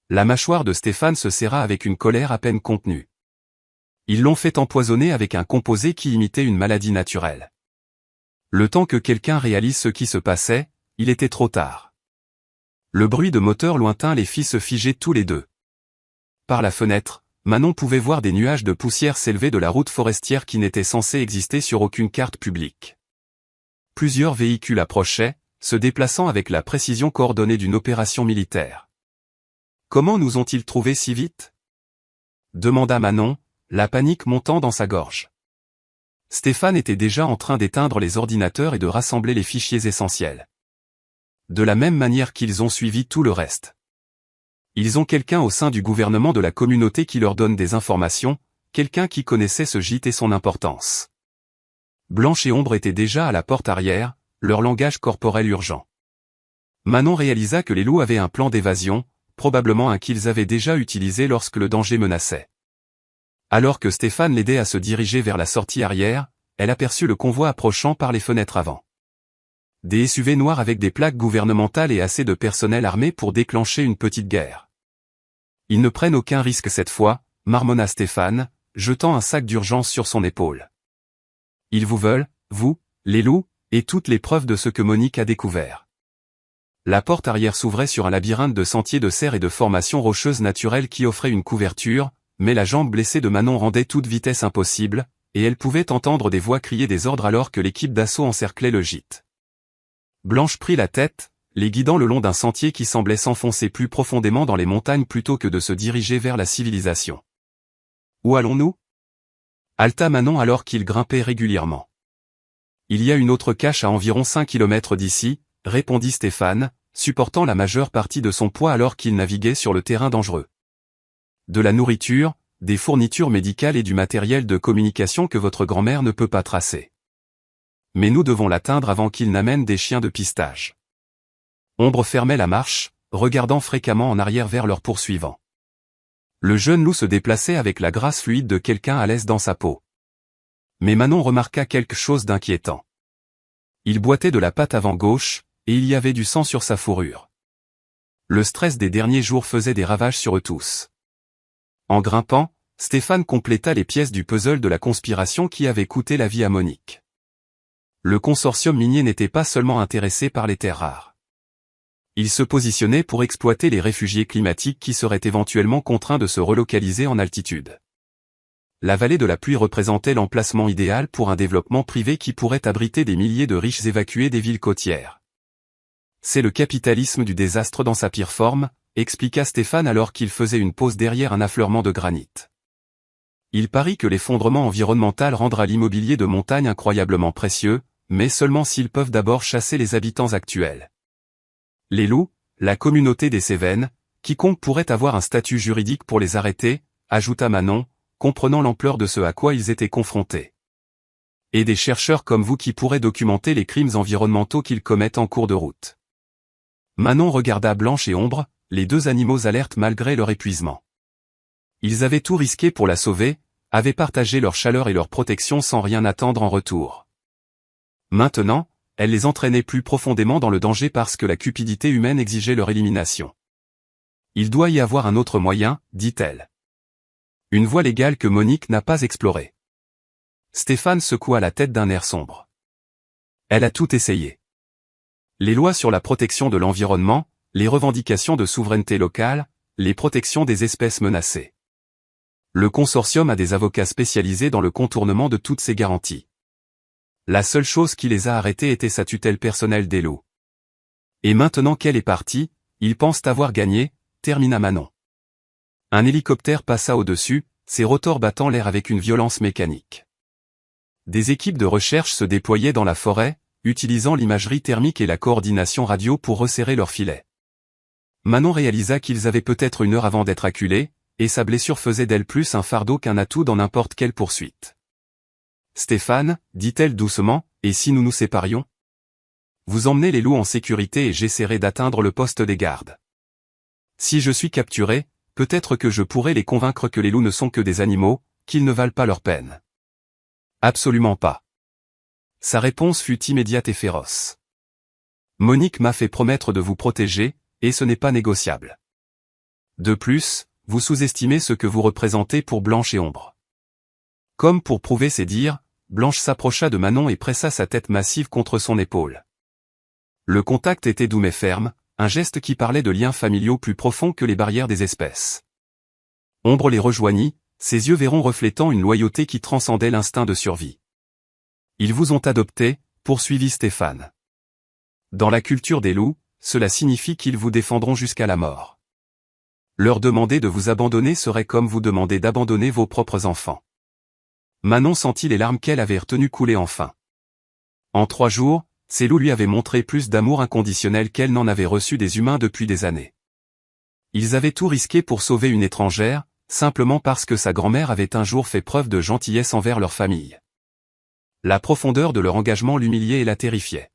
La mâchoire de Stéphane se serra avec une colère à peine contenue. Ils l'ont fait empoisonner avec un composé qui imitait une maladie naturelle. Le temps que quelqu'un réalise ce qui se passait, il était trop tard. Le bruit de moteur lointain les fit se figer tous les deux. Par la fenêtre, Manon pouvait voir des nuages de poussière s'élever de la route forestière qui n'était censée exister sur aucune carte publique. Plusieurs véhicules approchaient, se déplaçant avec la précision coordonnée d'une opération militaire. « Comment nous ont-ils trouvés si vite ?» demanda Manon, la panique montant dans sa gorge. Stéphane était déjà en train d'éteindre les ordinateurs et de rassembler les fichiers essentiels. De la même manière qu'ils ont suivi tout le reste. Ils ont quelqu'un au sein du gouvernement de la communauté qui leur donne des informations, quelqu'un qui connaissait ce gîte et son importance. Blanche et Ombre étaient déjà à la porte arrière, leur langage corporel urgent. Manon réalisa que les loups avaient un plan d'évasion, probablement un qu'ils avaient déjà utilisé lorsque le danger menaçait. Alors que Stéphane l'aidait à se diriger vers la sortie arrière, elle aperçut le convoi approchant par les fenêtres avant. Des SUV noirs avec des plaques gouvernementales et assez de personnel armé pour déclencher une petite guerre. Ils ne prennent aucun risque cette fois, marmonna Stéphane, jetant un sac d'urgence sur son épaule. Ils vous veulent, vous, les loups, et toutes les preuves de ce que Monique a découvert. La porte arrière s'ouvrait sur un labyrinthe de sentiers de serre et de formations rocheuses naturelles qui offraient une couverture, mais la jambe blessée de Manon rendait toute vitesse impossible, et elle pouvait entendre des voix crier des ordres alors que l'équipe d'assaut encerclait le gîte. Blanche prit la tête, les guidant le long d'un sentier qui semblait s'enfoncer plus profondément dans les montagnes plutôt que de se diriger vers la civilisation. « Où allons-nous » halta Manon alors qu'ils grimpaient régulièrement. « Il y a une autre cache à environ 5 kilomètres d'ici, » répondit Stéphane, supportant la majeure partie de son poids alors qu'il naviguait sur le terrain dangereux. De la nourriture, des fournitures médicales et du matériel de communication que votre grand-mère ne peut pas tracer. Mais nous devons l'atteindre avant qu'il n'amène des chiens de pistage. Ombre fermait la marche, regardant fréquemment en arrière vers leurs poursuivants. Le jeune loup se déplaçait avec la grâce fluide de quelqu'un à l'aise dans sa peau. Mais Manon remarqua quelque chose d'inquiétant. Il boitait de la patte avant gauche, et il y avait du sang sur sa fourrure. Le stress des derniers jours faisait des ravages sur eux tous. En grimpant, Stéphane compléta les pièces du puzzle de la conspiration qui avait coûté la vie à Monique. Le consortium minier n'était pas seulement intéressé par les terres rares. Il se positionnait pour exploiter les réfugiés climatiques qui seraient éventuellement contraints de se relocaliser en altitude. La vallée de la pluie représentait l'emplacement idéal pour un développement privé qui pourrait abriter des milliers de riches évacués des villes côtières. C'est le capitalisme du désastre dans sa pire forme, expliqua Stéphane alors qu'il faisait une pause derrière un affleurement de granit. Il parie que l'effondrement environnemental rendra l'immobilier de montagne incroyablement précieux, mais seulement s'ils peuvent d'abord chasser les habitants actuels. Les loups, la communauté des Cévennes, quiconque pourrait avoir un statut juridique pour les arrêter, ajouta Manon, comprenant l'ampleur de ce à quoi ils étaient confrontés. Et des chercheurs comme vous qui pourraient documenter les crimes environnementaux qu'ils commettent en cours de route. Manon regarda Blanche et Ombre, les deux animaux alertes malgré leur épuisement. Ils avaient tout risqué pour la sauver, avaient partagé leur chaleur et leur protection sans rien attendre en retour. Maintenant, elle les entraînait plus profondément dans le danger parce que la cupidité humaine exigeait leur élimination. Il doit y avoir un autre moyen, dit-elle. Une voie légale que Monique n'a pas explorée. Stéphane secoua la tête d'un air sombre. Elle a tout essayé. Les lois sur la protection de l'environnement, les revendications de souveraineté locale, les protections des espèces menacées. Le consortium a des avocats spécialisés dans le contournement de toutes ces garanties. La seule chose qui les a arrêtés était sa tutelle personnelle des loups. Et maintenant qu'elle est partie, ils pensent avoir gagné, termina Manon. Un hélicoptère passa au-dessus, ses rotors battant l'air avec une violence mécanique. Des équipes de recherche se déployaient dans la forêt, utilisant l'imagerie thermique et la coordination radio pour resserrer leurs filets. Manon réalisa qu'ils avaient peut-être une heure avant d'être acculés, et sa blessure faisait d'elle plus un fardeau qu'un atout dans n'importe quelle poursuite. « Stéphane, dit-elle doucement, et si nous nous séparions ? Vous emmenez les loups en sécurité et j'essaierai d'atteindre le poste des gardes. Si je suis capturé, peut-être que je pourrai les convaincre que les loups ne sont que des animaux, qu'ils ne valent pas leur peine. » Absolument pas. Sa réponse fut immédiate et féroce. Monique m'a fait promettre de vous protéger, et ce n'est pas négociable. De plus, vous sous-estimez ce que vous représentez pour Blanche et Ombre. Comme pour prouver ses dires, Blanche s'approcha de Manon et pressa sa tête massive contre son épaule. Le contact était doux mais ferme, un geste qui parlait de liens familiaux plus profonds que les barrières des espèces. Ombre les rejoignit, ses yeux verrons reflétant une loyauté qui transcendait l'instinct de survie. Ils vous ont adopté, poursuivit Stéphane. Dans la culture des loups, cela signifie qu'ils vous défendront jusqu'à la mort. Leur demander de vous abandonner serait comme vous demander d'abandonner vos propres enfants. Manon sentit les larmes qu'elle avait retenues couler enfin. En 3 jours, ces loups lui avaient montré plus d'amour inconditionnel qu'elle n'en avait reçu des humains depuis des années. Ils avaient tout risqué pour sauver une étrangère, simplement parce que sa grand-mère avait un jour fait preuve de gentillesse envers leur famille. La profondeur de leur engagement l'humiliait et la terrifiait.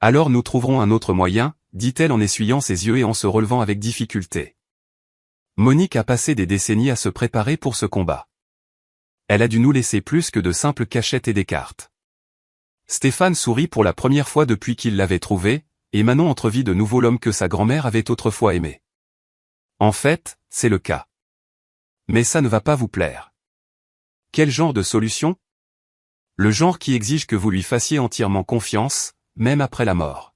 Alors nous trouverons un autre moyen, dit-elle en essuyant ses yeux et en se relevant avec difficulté. Monique a passé des décennies à se préparer pour ce combat. Elle a dû nous laisser plus que de simples cachettes et des cartes. Stéphane sourit pour la première fois depuis qu'il l'avait trouvé, et Manon entrevit de nouveau l'homme que sa grand-mère avait autrefois aimé. En fait, c'est le cas. Mais ça ne va pas vous plaire. Quel genre de solution? Le genre qui exige que vous lui fassiez entièrement confiance, même après la mort.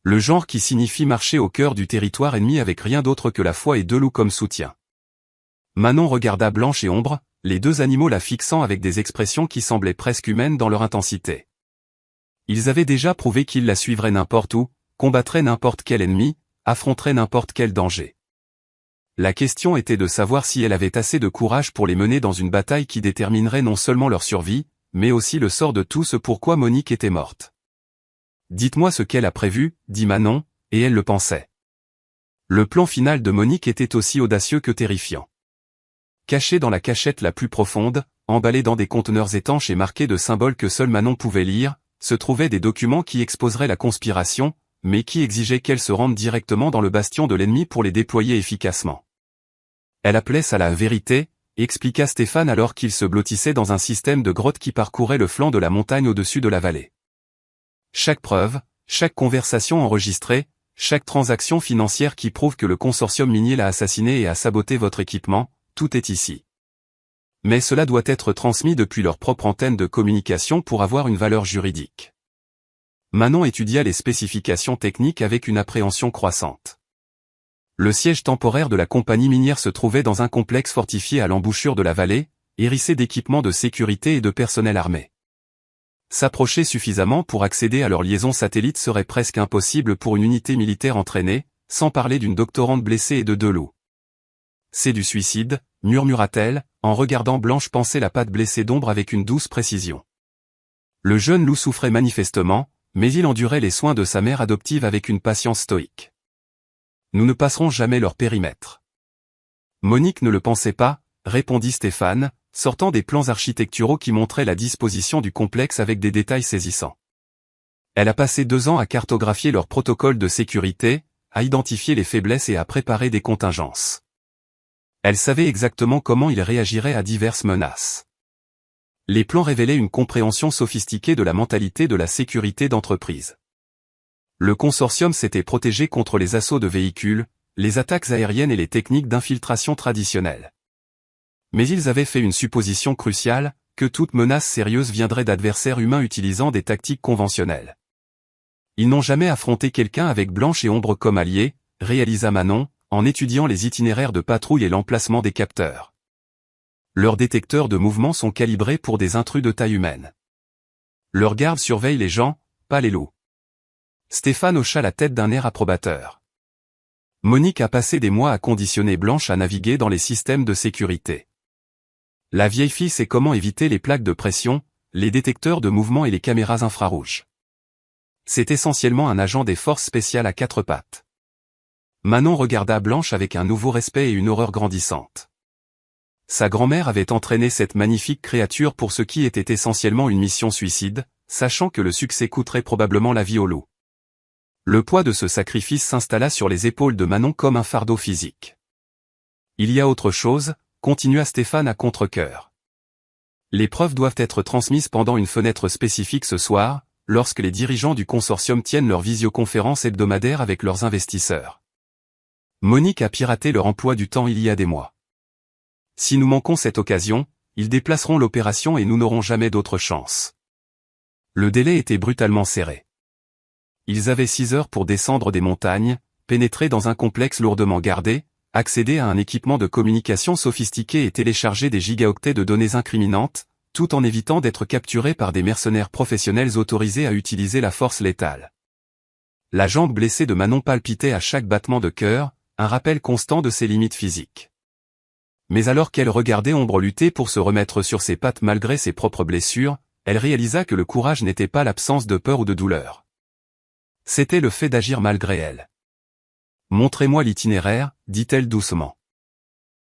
Le genre qui signifie marcher au cœur du territoire ennemi avec rien d'autre que la foi et 2 loups comme soutien. Manon regarda Blanche et Ombre, les 2 animaux la fixant avec des expressions qui semblaient presque humaines dans leur intensité. Ils avaient déjà prouvé qu'ils la suivraient n'importe où, combattraient n'importe quel ennemi, affronteraient n'importe quel danger. La question était de savoir si elle avait assez de courage pour les mener dans une bataille qui déterminerait non seulement leur survie, mais aussi le sort de tout ce pourquoi Monique était morte. Dites-moi ce qu'elle a prévu, dit Manon, et elle le pensait. Le plan final de Monique était aussi audacieux que terrifiant. Caché dans la cachette la plus profonde, emballé dans des conteneurs étanches et marqués de symboles que seul Manon pouvait lire, se trouvaient des documents qui exposeraient la conspiration, mais qui exigeaient qu'elle se rende directement dans le bastion de l'ennemi pour les déployer efficacement. Elle appelait ça la vérité, expliqua Stéphane alors qu'il se blottissait dans un système de grottes qui parcourait le flanc de la montagne au-dessus de la vallée. Chaque preuve, chaque conversation enregistrée, chaque transaction financière qui prouve que le consortium minier l'a assassiné et a saboté votre équipement, tout est ici. Mais cela doit être transmis depuis leur propre antenne de communication pour avoir une valeur juridique. Manon étudia les spécifications techniques avec une appréhension croissante. Le siège temporaire de la compagnie minière se trouvait dans un complexe fortifié à l'embouchure de la vallée, hérissé d'équipements de sécurité et de personnel armé. S'approcher suffisamment pour accéder à leur liaison satellite serait presque impossible pour une unité militaire entraînée, sans parler d'une doctorante blessée et de 2 loups. C'est du suicide, murmura-t-elle, en regardant Blanche panser la patte blessée d'Ombre avec une douce précision. Le jeune loup souffrait manifestement, mais il endurait les soins de sa mère adoptive avec une patience stoïque. Nous ne passerons jamais leur périmètre. Monique ne le pensait pas, répondit Stéphane, sortant des plans architecturaux qui montraient la disposition du complexe avec des détails saisissants. Elle a passé 2 ans à cartographier leur protocole de sécurité, à identifier les faiblesses et à préparer des contingences. Elle savait exactement comment ils réagiraient à diverses menaces. Les plans révélaient une compréhension sophistiquée de la mentalité de la sécurité d'entreprise. Le consortium s'était protégé contre les assauts de véhicules, les attaques aériennes et les techniques d'infiltration traditionnelles. Mais ils avaient fait une supposition cruciale, que toute menace sérieuse viendrait d'adversaires humains utilisant des tactiques conventionnelles. Ils n'ont jamais affronté quelqu'un avec Blanche et Ombre comme alliés, réalisa Manon, en étudiant les itinéraires de patrouille et l'emplacement des capteurs. Leurs détecteurs de mouvement sont calibrés pour des intrus de taille humaine. Leurs gardes surveillent les gens, pas les loups. Stéphane hocha la tête d'un air approbateur. Monique a passé des mois à conditionner Blanche à naviguer dans les systèmes de sécurité. La vieille fille sait comment éviter les plaques de pression, les détecteurs de mouvement et les caméras infrarouges. C'est essentiellement un agent des forces spéciales à 4 pattes. Manon regarda Blanche avec un nouveau respect et une horreur grandissante. Sa grand-mère avait entraîné cette magnifique créature pour ce qui était essentiellement une mission suicide, sachant que le succès coûterait probablement la vie au loup. Le poids de ce sacrifice s'installa sur les épaules de Manon comme un fardeau physique. Il y a autre chose, continua Stéphane à contre-cœur. Les preuves doivent être transmises pendant une fenêtre spécifique ce soir, lorsque les dirigeants du consortium tiennent leur visioconférence hebdomadaire avec leurs investisseurs. Monique a piraté leur emploi du temps il y a des mois. Si nous manquons cette occasion, ils déplaceront l'opération et nous n'aurons jamais d'autre chance. Le délai était brutalement serré. Ils avaient 6 heures pour descendre des montagnes, pénétrer dans un complexe lourdement gardé, accéder à un équipement de communication sophistiqué et télécharger des gigaoctets de données incriminantes, tout en évitant d'être capturés par des mercenaires professionnels autorisés à utiliser la force létale. La jambe blessée de Manon palpitait à chaque battement de cœur, un rappel constant de ses limites physiques. Mais alors qu'elle regardait Ombre lutter pour se remettre sur ses pattes malgré ses propres blessures, elle réalisa que le courage n'était pas l'absence de peur ou de douleur. C'était le fait d'agir malgré elle. « Montrez-moi l'itinéraire », dit-elle doucement.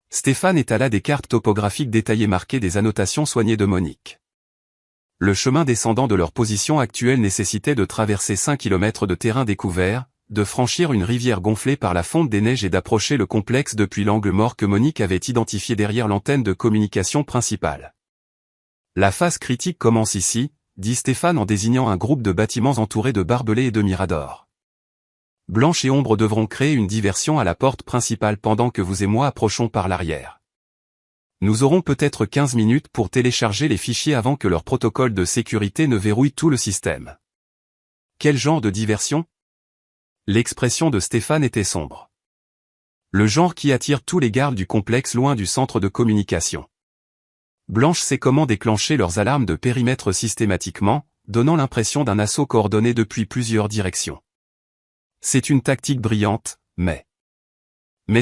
Stéphane étala des cartes topographiques détaillées marquées des annotations soignées de Monique. Le chemin descendant de leur position actuelle nécessitait de traverser 5 km de terrain découvert, de franchir une rivière gonflée par la fonte des neiges et d'approcher le complexe depuis l'angle mort que Monique avait identifié derrière l'antenne de communication principale. La phase critique commence ici, dit Stéphane en désignant un groupe de bâtiments entourés de barbelés et de miradors. Blanche et Ombre devront créer une diversion à la porte principale pendant que vous et moi approchons par l'arrière. Nous aurons peut-être 15 minutes pour télécharger les fichiers avant que leur protocole de sécurité ne verrouille tout le système. Quel genre de diversion ? L'expression de Stéphane était sombre. Le genre qui attire tous les gardes du complexe loin du centre de communication. Blanche sait comment déclencher leurs alarmes de périmètre systématiquement, donnant l'impression d'un assaut coordonné depuis plusieurs directions. C'est une tactique brillante, mais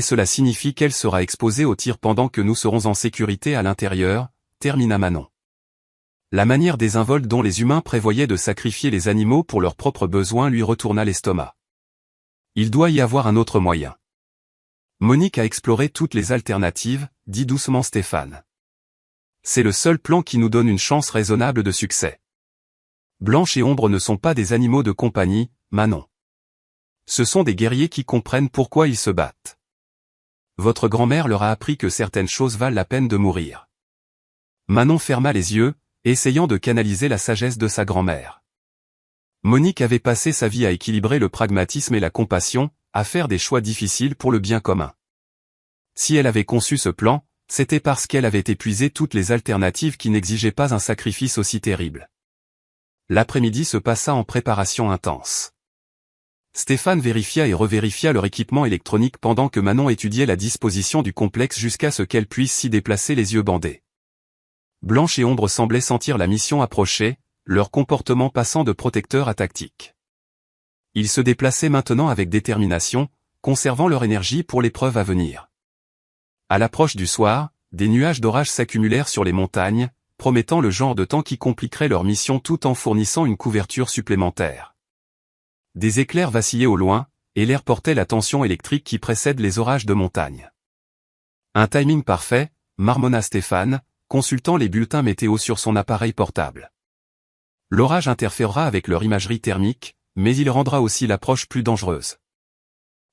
cela signifie qu'elle sera exposée aux tirs pendant que nous serons en sécurité à l'intérieur, termina Manon. La manière désinvolte dont les humains prévoyaient de sacrifier les animaux pour leurs propres besoins lui retourna l'estomac. Il doit y avoir un autre moyen. Monique a exploré toutes les alternatives, dit doucement Stéphane. C'est le seul plan qui nous donne une chance raisonnable de succès. Blanche et Ombre ne sont pas des animaux de compagnie, Manon. Ce sont des guerriers qui comprennent pourquoi ils se battent. Votre grand-mère leur a appris que certaines choses valent la peine de mourir. Manon ferma les yeux, essayant de canaliser la sagesse de sa grand-mère. Monique avait passé sa vie à équilibrer le pragmatisme et la compassion, à faire des choix difficiles pour le bien commun. Si elle avait conçu ce plan, c'était parce qu'elle avait épuisé toutes les alternatives qui n'exigeaient pas un sacrifice aussi terrible. L'après-midi se passa en préparation intense. Stéphane vérifia et revérifia leur équipement électronique pendant que Manon étudiait la disposition du complexe jusqu'à ce qu'elle puisse s'y déplacer les yeux bandés. Blanche et Ombre semblaient sentir la mission approcher, leur comportement passant de protecteur à tactique. Ils se déplaçaient maintenant avec détermination, conservant leur énergie pour l'épreuve à venir. À l'approche du soir, des nuages d'orage s'accumulèrent sur les montagnes, promettant le genre de temps qui compliquerait leur mission tout en fournissant une couverture supplémentaire. Des éclairs vacillaient au loin, et l'air portait la tension électrique qui précède les orages de montagne. Un timing parfait, marmonna Stéphane, consultant les bulletins météo sur son appareil portable. L'orage interférera avec leur imagerie thermique, mais il rendra aussi l'approche plus dangereuse.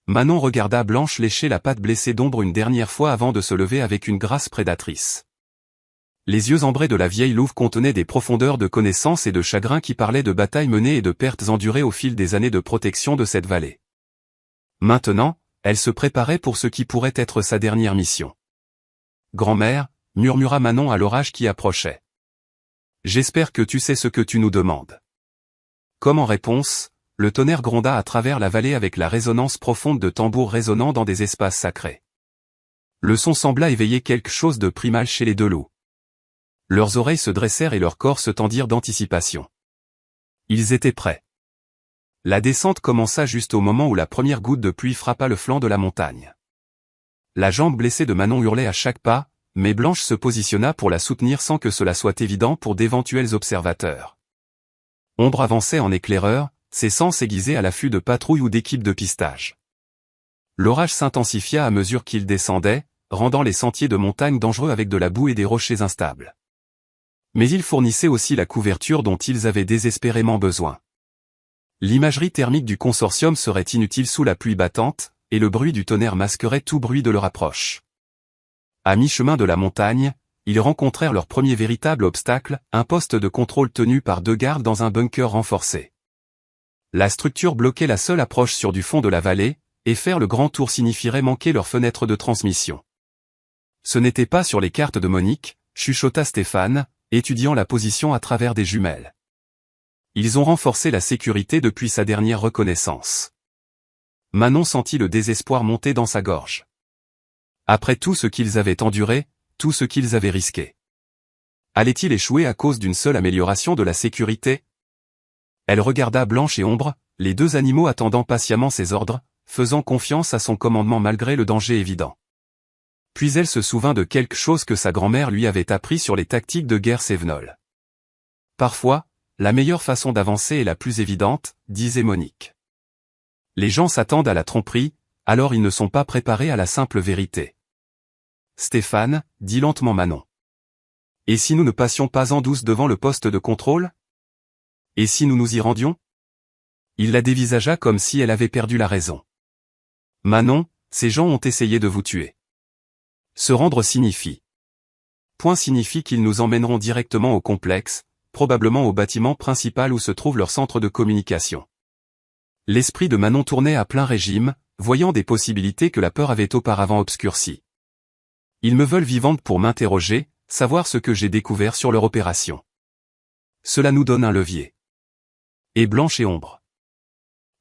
Manon regarda Blanche lécher la patte blessée d'Ombre une dernière fois avant de se lever avec une grâce prédatrice. Les yeux ambrés de la vieille louve contenaient des profondeurs de connaissance et de chagrin qui parlaient de batailles menées et de pertes endurées au fil des années de protection de cette vallée. Maintenant, elle se préparait pour ce qui pourrait être sa dernière mission. « Grand-mère », murmura Manon à l'orage qui approchait. « J'espère que tu sais ce que tu nous demandes. » Comme en réponse, le tonnerre gronda à travers la vallée avec la résonance profonde de tambours résonnant dans des espaces sacrés. Le son sembla éveiller quelque chose de primal chez les deux loups. Leurs oreilles se dressèrent et leurs corps se tendirent d'anticipation. Ils étaient prêts. La descente commença juste au moment où la première goutte de pluie frappa le flanc de la montagne. La jambe blessée de Manon hurlait à chaque pas, mais Blanche se positionna pour la soutenir sans que cela soit évident pour d'éventuels observateurs. Ombre avançait en éclaireur, ses sens aiguisés à l'affût de patrouilles ou d'équipes de pistage. L'orage s'intensifia à mesure qu'il descendait, rendant les sentiers de montagne dangereux avec de la boue et des rochers instables. Mais il fournissait aussi la couverture dont ils avaient désespérément besoin. L'imagerie thermique du consortium serait inutile sous la pluie battante, et le bruit du tonnerre masquerait tout bruit de leur approche. À mi-chemin de la montagne, ils rencontrèrent leur premier véritable obstacle, un poste de contrôle tenu par 2 gardes dans un bunker renforcé. La structure bloquait la seule approche sur du fond de la vallée, et faire le grand tour signifierait manquer leur fenêtre de transmission. Ce n'était pas sur les cartes de Monique, chuchota Stéphane, étudiant la position à travers des jumelles. Ils ont renforcé la sécurité depuis sa dernière reconnaissance. Manon sentit le désespoir monter dans sa gorge. Après tout ce qu'ils avaient enduré, tout ce qu'ils avaient risqué. Allait-il échouer à cause d'une seule amélioration de la sécurité? Elle regarda Blanche et Ombre, les 2 animaux attendant patiemment ses ordres, faisant confiance à son commandement malgré le danger évident. Puis elle se souvint de quelque chose que sa grand-mère lui avait appris sur les tactiques de guerre cévenoles. Parfois, la meilleure façon d'avancer est la plus évidente, disait Monique. Les gens s'attendent à la tromperie, alors ils ne sont pas préparés à la simple vérité. Stéphane, dit lentement Manon. Et si nous ne passions pas en douce devant le poste de contrôle? Et si nous nous y rendions? Il la dévisagea comme si elle avait perdu la raison. Manon, ces gens ont essayé de vous tuer. Se rendre signifie. Point signifie qu'ils nous emmèneront directement au complexe, probablement au bâtiment principal où se trouve leur centre de communication. L'esprit de Manon tournait à plein régime, voyant des possibilités que la peur avait auparavant obscurcies. Ils me veulent vivante pour m'interroger, savoir ce que j'ai découvert sur leur opération. Cela nous donne un levier. Et Blanche et Ombre.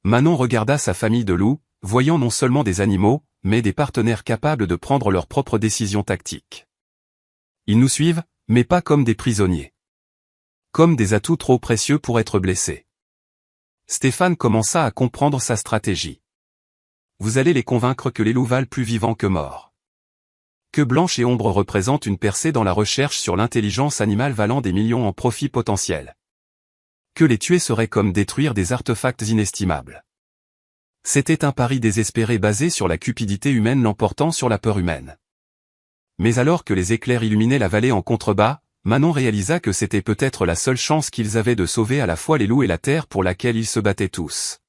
Manon regarda sa famille de loups, voyant non seulement des animaux, mais des partenaires capables de prendre leurs propres décisions tactiques. Ils nous suivent, mais pas comme des prisonniers. Comme des atouts trop précieux pour être blessés. Stéphane commença à comprendre sa stratégie. Vous allez les convaincre que les loups valent plus vivants que morts. Que Blanche et Ombre représentent une percée dans la recherche sur l'intelligence animale valant des millions en profit potentiel. Que les tuer serait comme détruire des artefacts inestimables. C'était un pari désespéré basé sur la cupidité humaine l'emportant sur la peur humaine. Mais alors que les éclairs illuminaient la vallée en contrebas, Manon réalisa que c'était peut-être la seule chance qu'ils avaient de sauver à la fois les loups et la terre pour laquelle ils se battaient tous.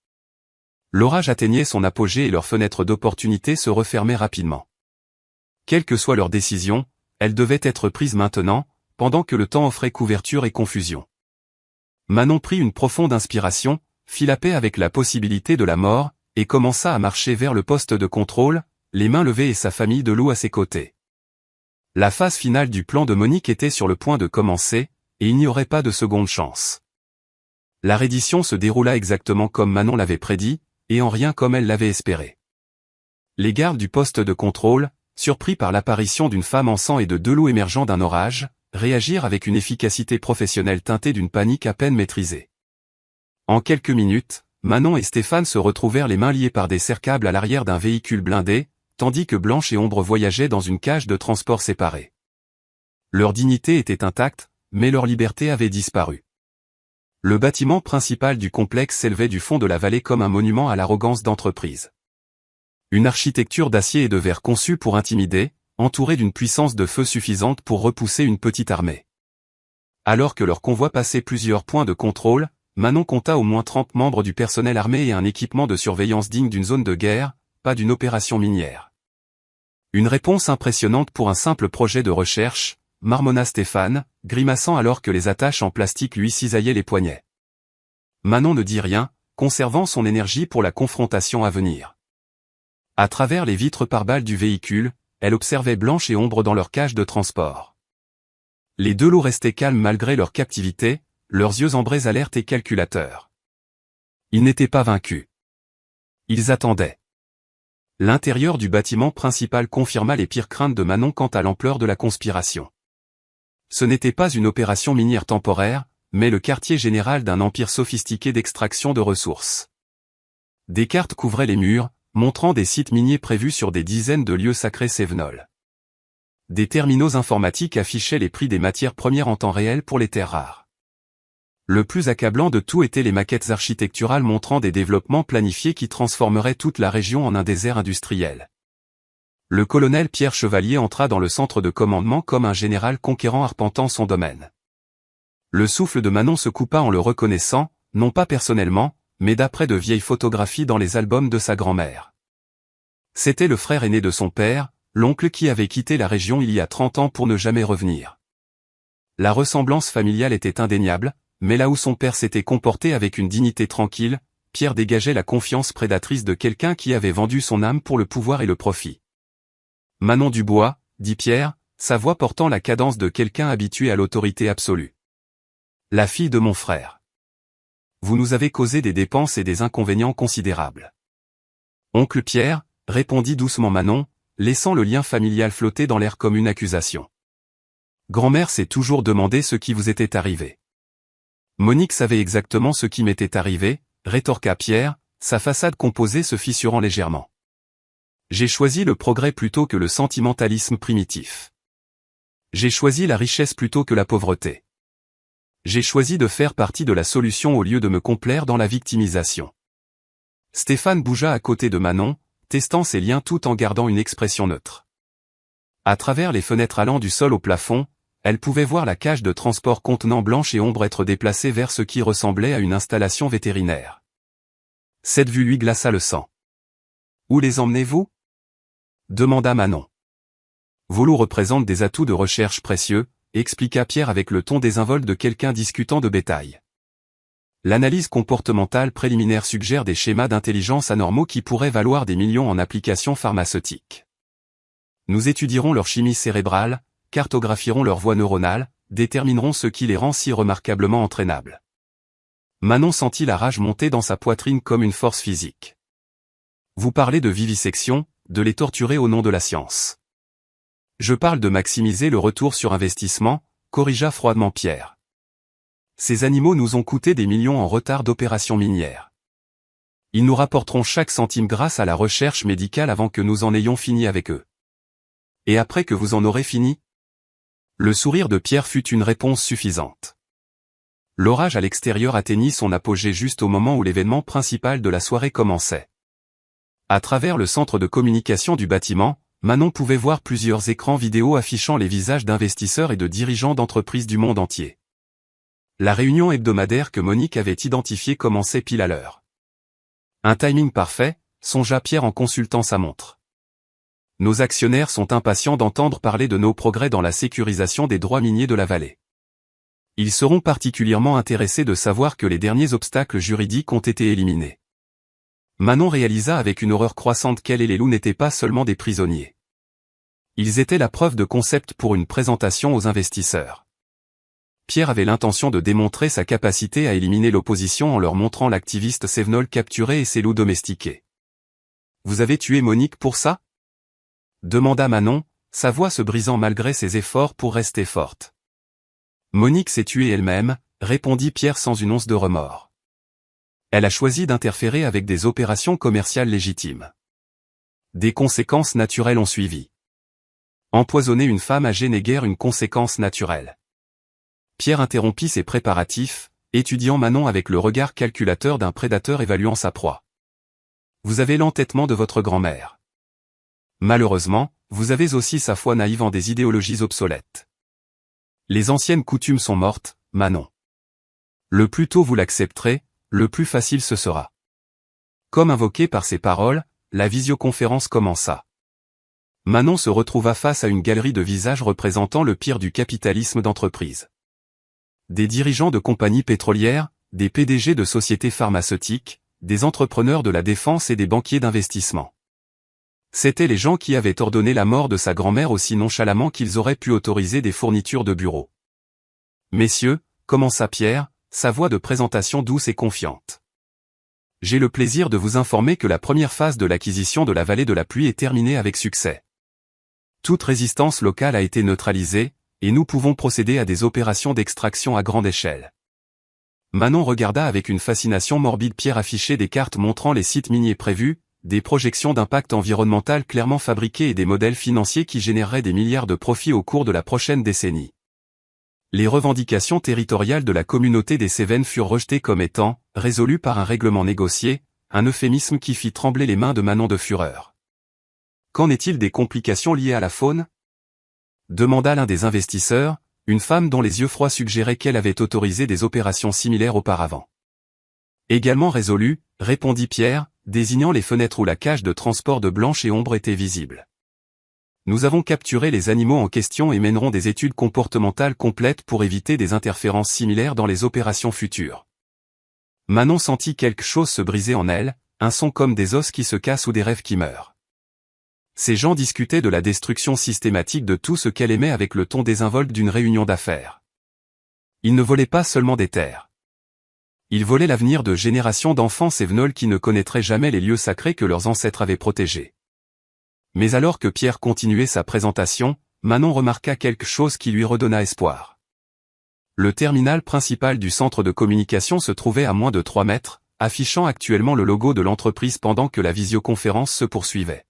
L'orage atteignait son apogée et leurs fenêtres d'opportunité se refermaient rapidement. Quelle que soit leur décision, elle devait être prise maintenant, pendant que le temps offrait couverture et confusion. Manon prit une profonde inspiration, fit la paix avec la possibilité de la mort, et commença à marcher vers le poste de contrôle, les mains levées et sa famille de loups à ses côtés. La phase finale du plan de Monique était sur le point de commencer, et il n'y aurait pas de seconde chance. La reddition se déroula exactement comme Manon l'avait prédit, et en rien comme elle l'avait espéré. Les gardes du poste de contrôle, surpris par l'apparition d'une femme en sang et de 2 loups émergeant d'un orage, réagirent avec une efficacité professionnelle teintée d'une panique à peine maîtrisée. En quelques minutes, Manon et Stéphane se retrouvèrent les mains liées par des cercles à l'arrière d'un véhicule blindé, tandis que Blanche et Ombre voyageaient dans une cage de transport séparée. Leur dignité était intacte, mais leur liberté avait disparu. Le bâtiment principal du complexe s'élevait du fond de la vallée comme un monument à l'arrogance d'entreprise. Une architecture d'acier et de verre conçue pour intimider, entourée d'une puissance de feu suffisante pour repousser une petite armée. Alors que leur convoi passait plusieurs points de contrôle, Manon compta au moins 30 membres du personnel armé et un équipement de surveillance digne d'une zone de guerre, pas d'une opération minière. Une réponse impressionnante pour un simple projet de recherche, marmonna Stéphane, grimaçant alors que les attaches en plastique lui cisaillaient les poignets. Manon ne dit rien, conservant son énergie pour la confrontation à venir. À travers les vitres pare-balles du véhicule, elle observait Blanche et Ombre dans leur cage de transport. Les 2 loups restaient calmes malgré leur captivité, leurs yeux ambrés alertes et calculateurs. Ils n'étaient pas vaincus. Ils attendaient. L'intérieur du bâtiment principal confirma les pires craintes de Manon quant à l'ampleur de la conspiration. Ce n'était pas une opération minière temporaire, mais le quartier général d'un empire sophistiqué d'extraction de ressources. Des cartes couvraient les murs, montrant des sites miniers prévus sur des dizaines de lieux sacrés cévenols. Des terminaux informatiques affichaient les prix des matières premières en temps réel pour les terres rares. Le plus accablant de tout étaient les maquettes architecturales montrant des développements planifiés qui transformeraient toute la région en un désert industriel. Le colonel Pierre Chevalier entra dans le centre de commandement comme un général conquérant arpentant son domaine. Le souffle de Manon se coupa en le reconnaissant, non pas personnellement, mais d'après de vieilles photographies dans les albums de sa grand-mère. C'était le frère aîné de son père, l'oncle qui avait quitté la région il y a 30 ans pour ne jamais revenir. La ressemblance familiale était indéniable, mais là où son père s'était comporté avec une dignité tranquille, Pierre dégageait la confiance prédatrice de quelqu'un qui avait vendu son âme pour le pouvoir et le profit. « Manon Dubois », dit Pierre, sa voix portant la cadence de quelqu'un habitué à l'autorité absolue. « La fille de mon frère. Vous nous avez causé des dépenses et des inconvénients considérables. » « Oncle Pierre », répondit doucement Manon, laissant le lien familial flotter dans l'air comme une accusation. « Grand-mère s'est toujours demandé ce qui vous était arrivé. » « Monique savait exactement ce qui m'était arrivé, » rétorqua Pierre, sa façade composée se fissurant légèrement. « J'ai choisi le progrès plutôt que le sentimentalisme primitif. J'ai choisi la richesse plutôt que la pauvreté. J'ai choisi de faire partie de la solution au lieu de me complaire dans la victimisation. » Stéphane bougea à côté de Manon, testant ses liens tout en gardant une expression neutre. À travers les fenêtres allant du sol au plafond, elle pouvait voir la cage de transport contenant Blanche et Ombre être déplacée vers ce qui ressemblait à une installation vétérinaire. Cette vue lui glaça le sang. « Où les emmenez-vous » demanda Manon. « Vos loups représentent des atouts de recherche précieux, » expliqua Pierre avec le ton désinvolte de quelqu'un discutant de bétail. L'analyse comportementale préliminaire suggère des schémas d'intelligence anormaux qui pourraient valoir des millions en applications pharmaceutiques. Nous étudierons leur chimie cérébrale, cartographierons leur voie neuronale, déterminerons ce qui les rend si remarquablement entraînables. Manon sentit la rage monter dans sa poitrine comme une force physique. Vous parlez de vivisection, de les torturer au nom de la science. Je parle de maximiser le retour sur investissement, corrigea froidement Pierre. Ces animaux nous ont coûté des millions en retard d'opérations minières. Ils nous rapporteront chaque centime grâce à la recherche médicale avant que nous en ayons fini avec eux. Et après que vous en aurez fini ? Le sourire de Pierre fut une réponse suffisante. L'orage à l'extérieur atteignit son apogée juste au moment où l'événement principal de la soirée commençait. À travers le centre de communication du bâtiment, Manon pouvait voir plusieurs écrans vidéo affichant les visages d'investisseurs et de dirigeants d'entreprises du monde entier. La réunion hebdomadaire que Monique avait identifiée commençait pile à l'heure. Un timing parfait, songea Pierre en consultant sa montre. Nos actionnaires sont impatients d'entendre parler de nos progrès dans la sécurisation des droits miniers de la vallée. Ils seront particulièrement intéressés de savoir que les derniers obstacles juridiques ont été éliminés. Manon réalisa avec une horreur croissante qu'elle et les loups n'étaient pas seulement des prisonniers. Ils étaient la preuve de concept pour une présentation aux investisseurs. Pierre avait l'intention de démontrer sa capacité à éliminer l'opposition en leur montrant l'activiste Sévenol capturé et ses loups domestiqués. « Vous avez tué Monique pour ça ?» demanda Manon, sa voix se brisant malgré ses efforts pour rester forte. « Monique s'est tuée elle-même », répondit Pierre sans une once de remords. « Elle a choisi d'interférer avec des opérations commerciales légitimes. Des conséquences naturelles ont suivi. Empoisonner une femme âgée n'est guère une conséquence naturelle. » Pierre interrompit ses préparatifs, étudiant Manon avec le regard calculateur d'un prédateur évaluant sa proie. « Vous avez l'entêtement de votre grand-mère. Malheureusement, vous avez aussi sa foi naïve en des idéologies obsolètes. Les anciennes coutumes sont mortes, Manon. Le plus tôt vous l'accepterez, le plus facile ce sera. » Comme invoqué par ces paroles, la visioconférence commença. Manon se retrouva face à une galerie de visages représentant le pire du capitalisme d'entreprise. Des dirigeants de compagnies pétrolières, des PDG de sociétés pharmaceutiques, des entrepreneurs de la défense et des banquiers d'investissement. C'étaient les gens qui avaient ordonné la mort de sa grand-mère aussi nonchalamment qu'ils auraient pu autoriser des fournitures de bureau. « Messieurs », commença Pierre, sa voix de présentation douce et confiante. « J'ai le plaisir de vous informer que la première phase de l'acquisition de la vallée de la pluie est terminée avec succès. Toute résistance locale a été neutralisée, et nous pouvons procéder à des opérations d'extraction à grande échelle. » Manon regarda avec une fascination morbide Pierre afficher des cartes montrant les sites miniers prévus, des projections d'impact environnemental clairement fabriquées et des modèles financiers qui généreraient des milliards de profits au cours de la prochaine décennie. Les revendications territoriales de la communauté des Cévennes furent rejetées comme étant « résolues par un règlement négocié », un euphémisme qui fit trembler les mains de Manon de fureur. « Qu'en est-il des complications liées à la faune ?» demanda l'un des investisseurs, une femme dont les yeux froids suggéraient qu'elle avait autorisé des opérations similaires auparavant. « Également résolu », répondit Pierre, désignant les fenêtres où la cage de transport de Blanche et Ombre était visible. Nous avons capturé les animaux en question et mènerons des études comportementales complètes pour éviter des interférences similaires dans les opérations futures. Manon sentit quelque chose se briser en elle, un son comme des os qui se cassent ou des rêves qui meurent. Ces gens discutaient de la destruction systématique de tout ce qu'elle aimait avec le ton désinvolte d'une réunion d'affaires. Ils ne volaient pas seulement des terres. Ils volaient l'avenir de générations d'enfants sévenols qui ne connaîtraient jamais les lieux sacrés que leurs ancêtres avaient protégés. Mais alors que Pierre continuait sa présentation, Manon remarqua quelque chose qui lui redonna espoir. Le terminal principal du centre de communication se trouvait à moins de 3 mètres, affichant actuellement le logo de l'entreprise pendant que la visioconférence se poursuivait.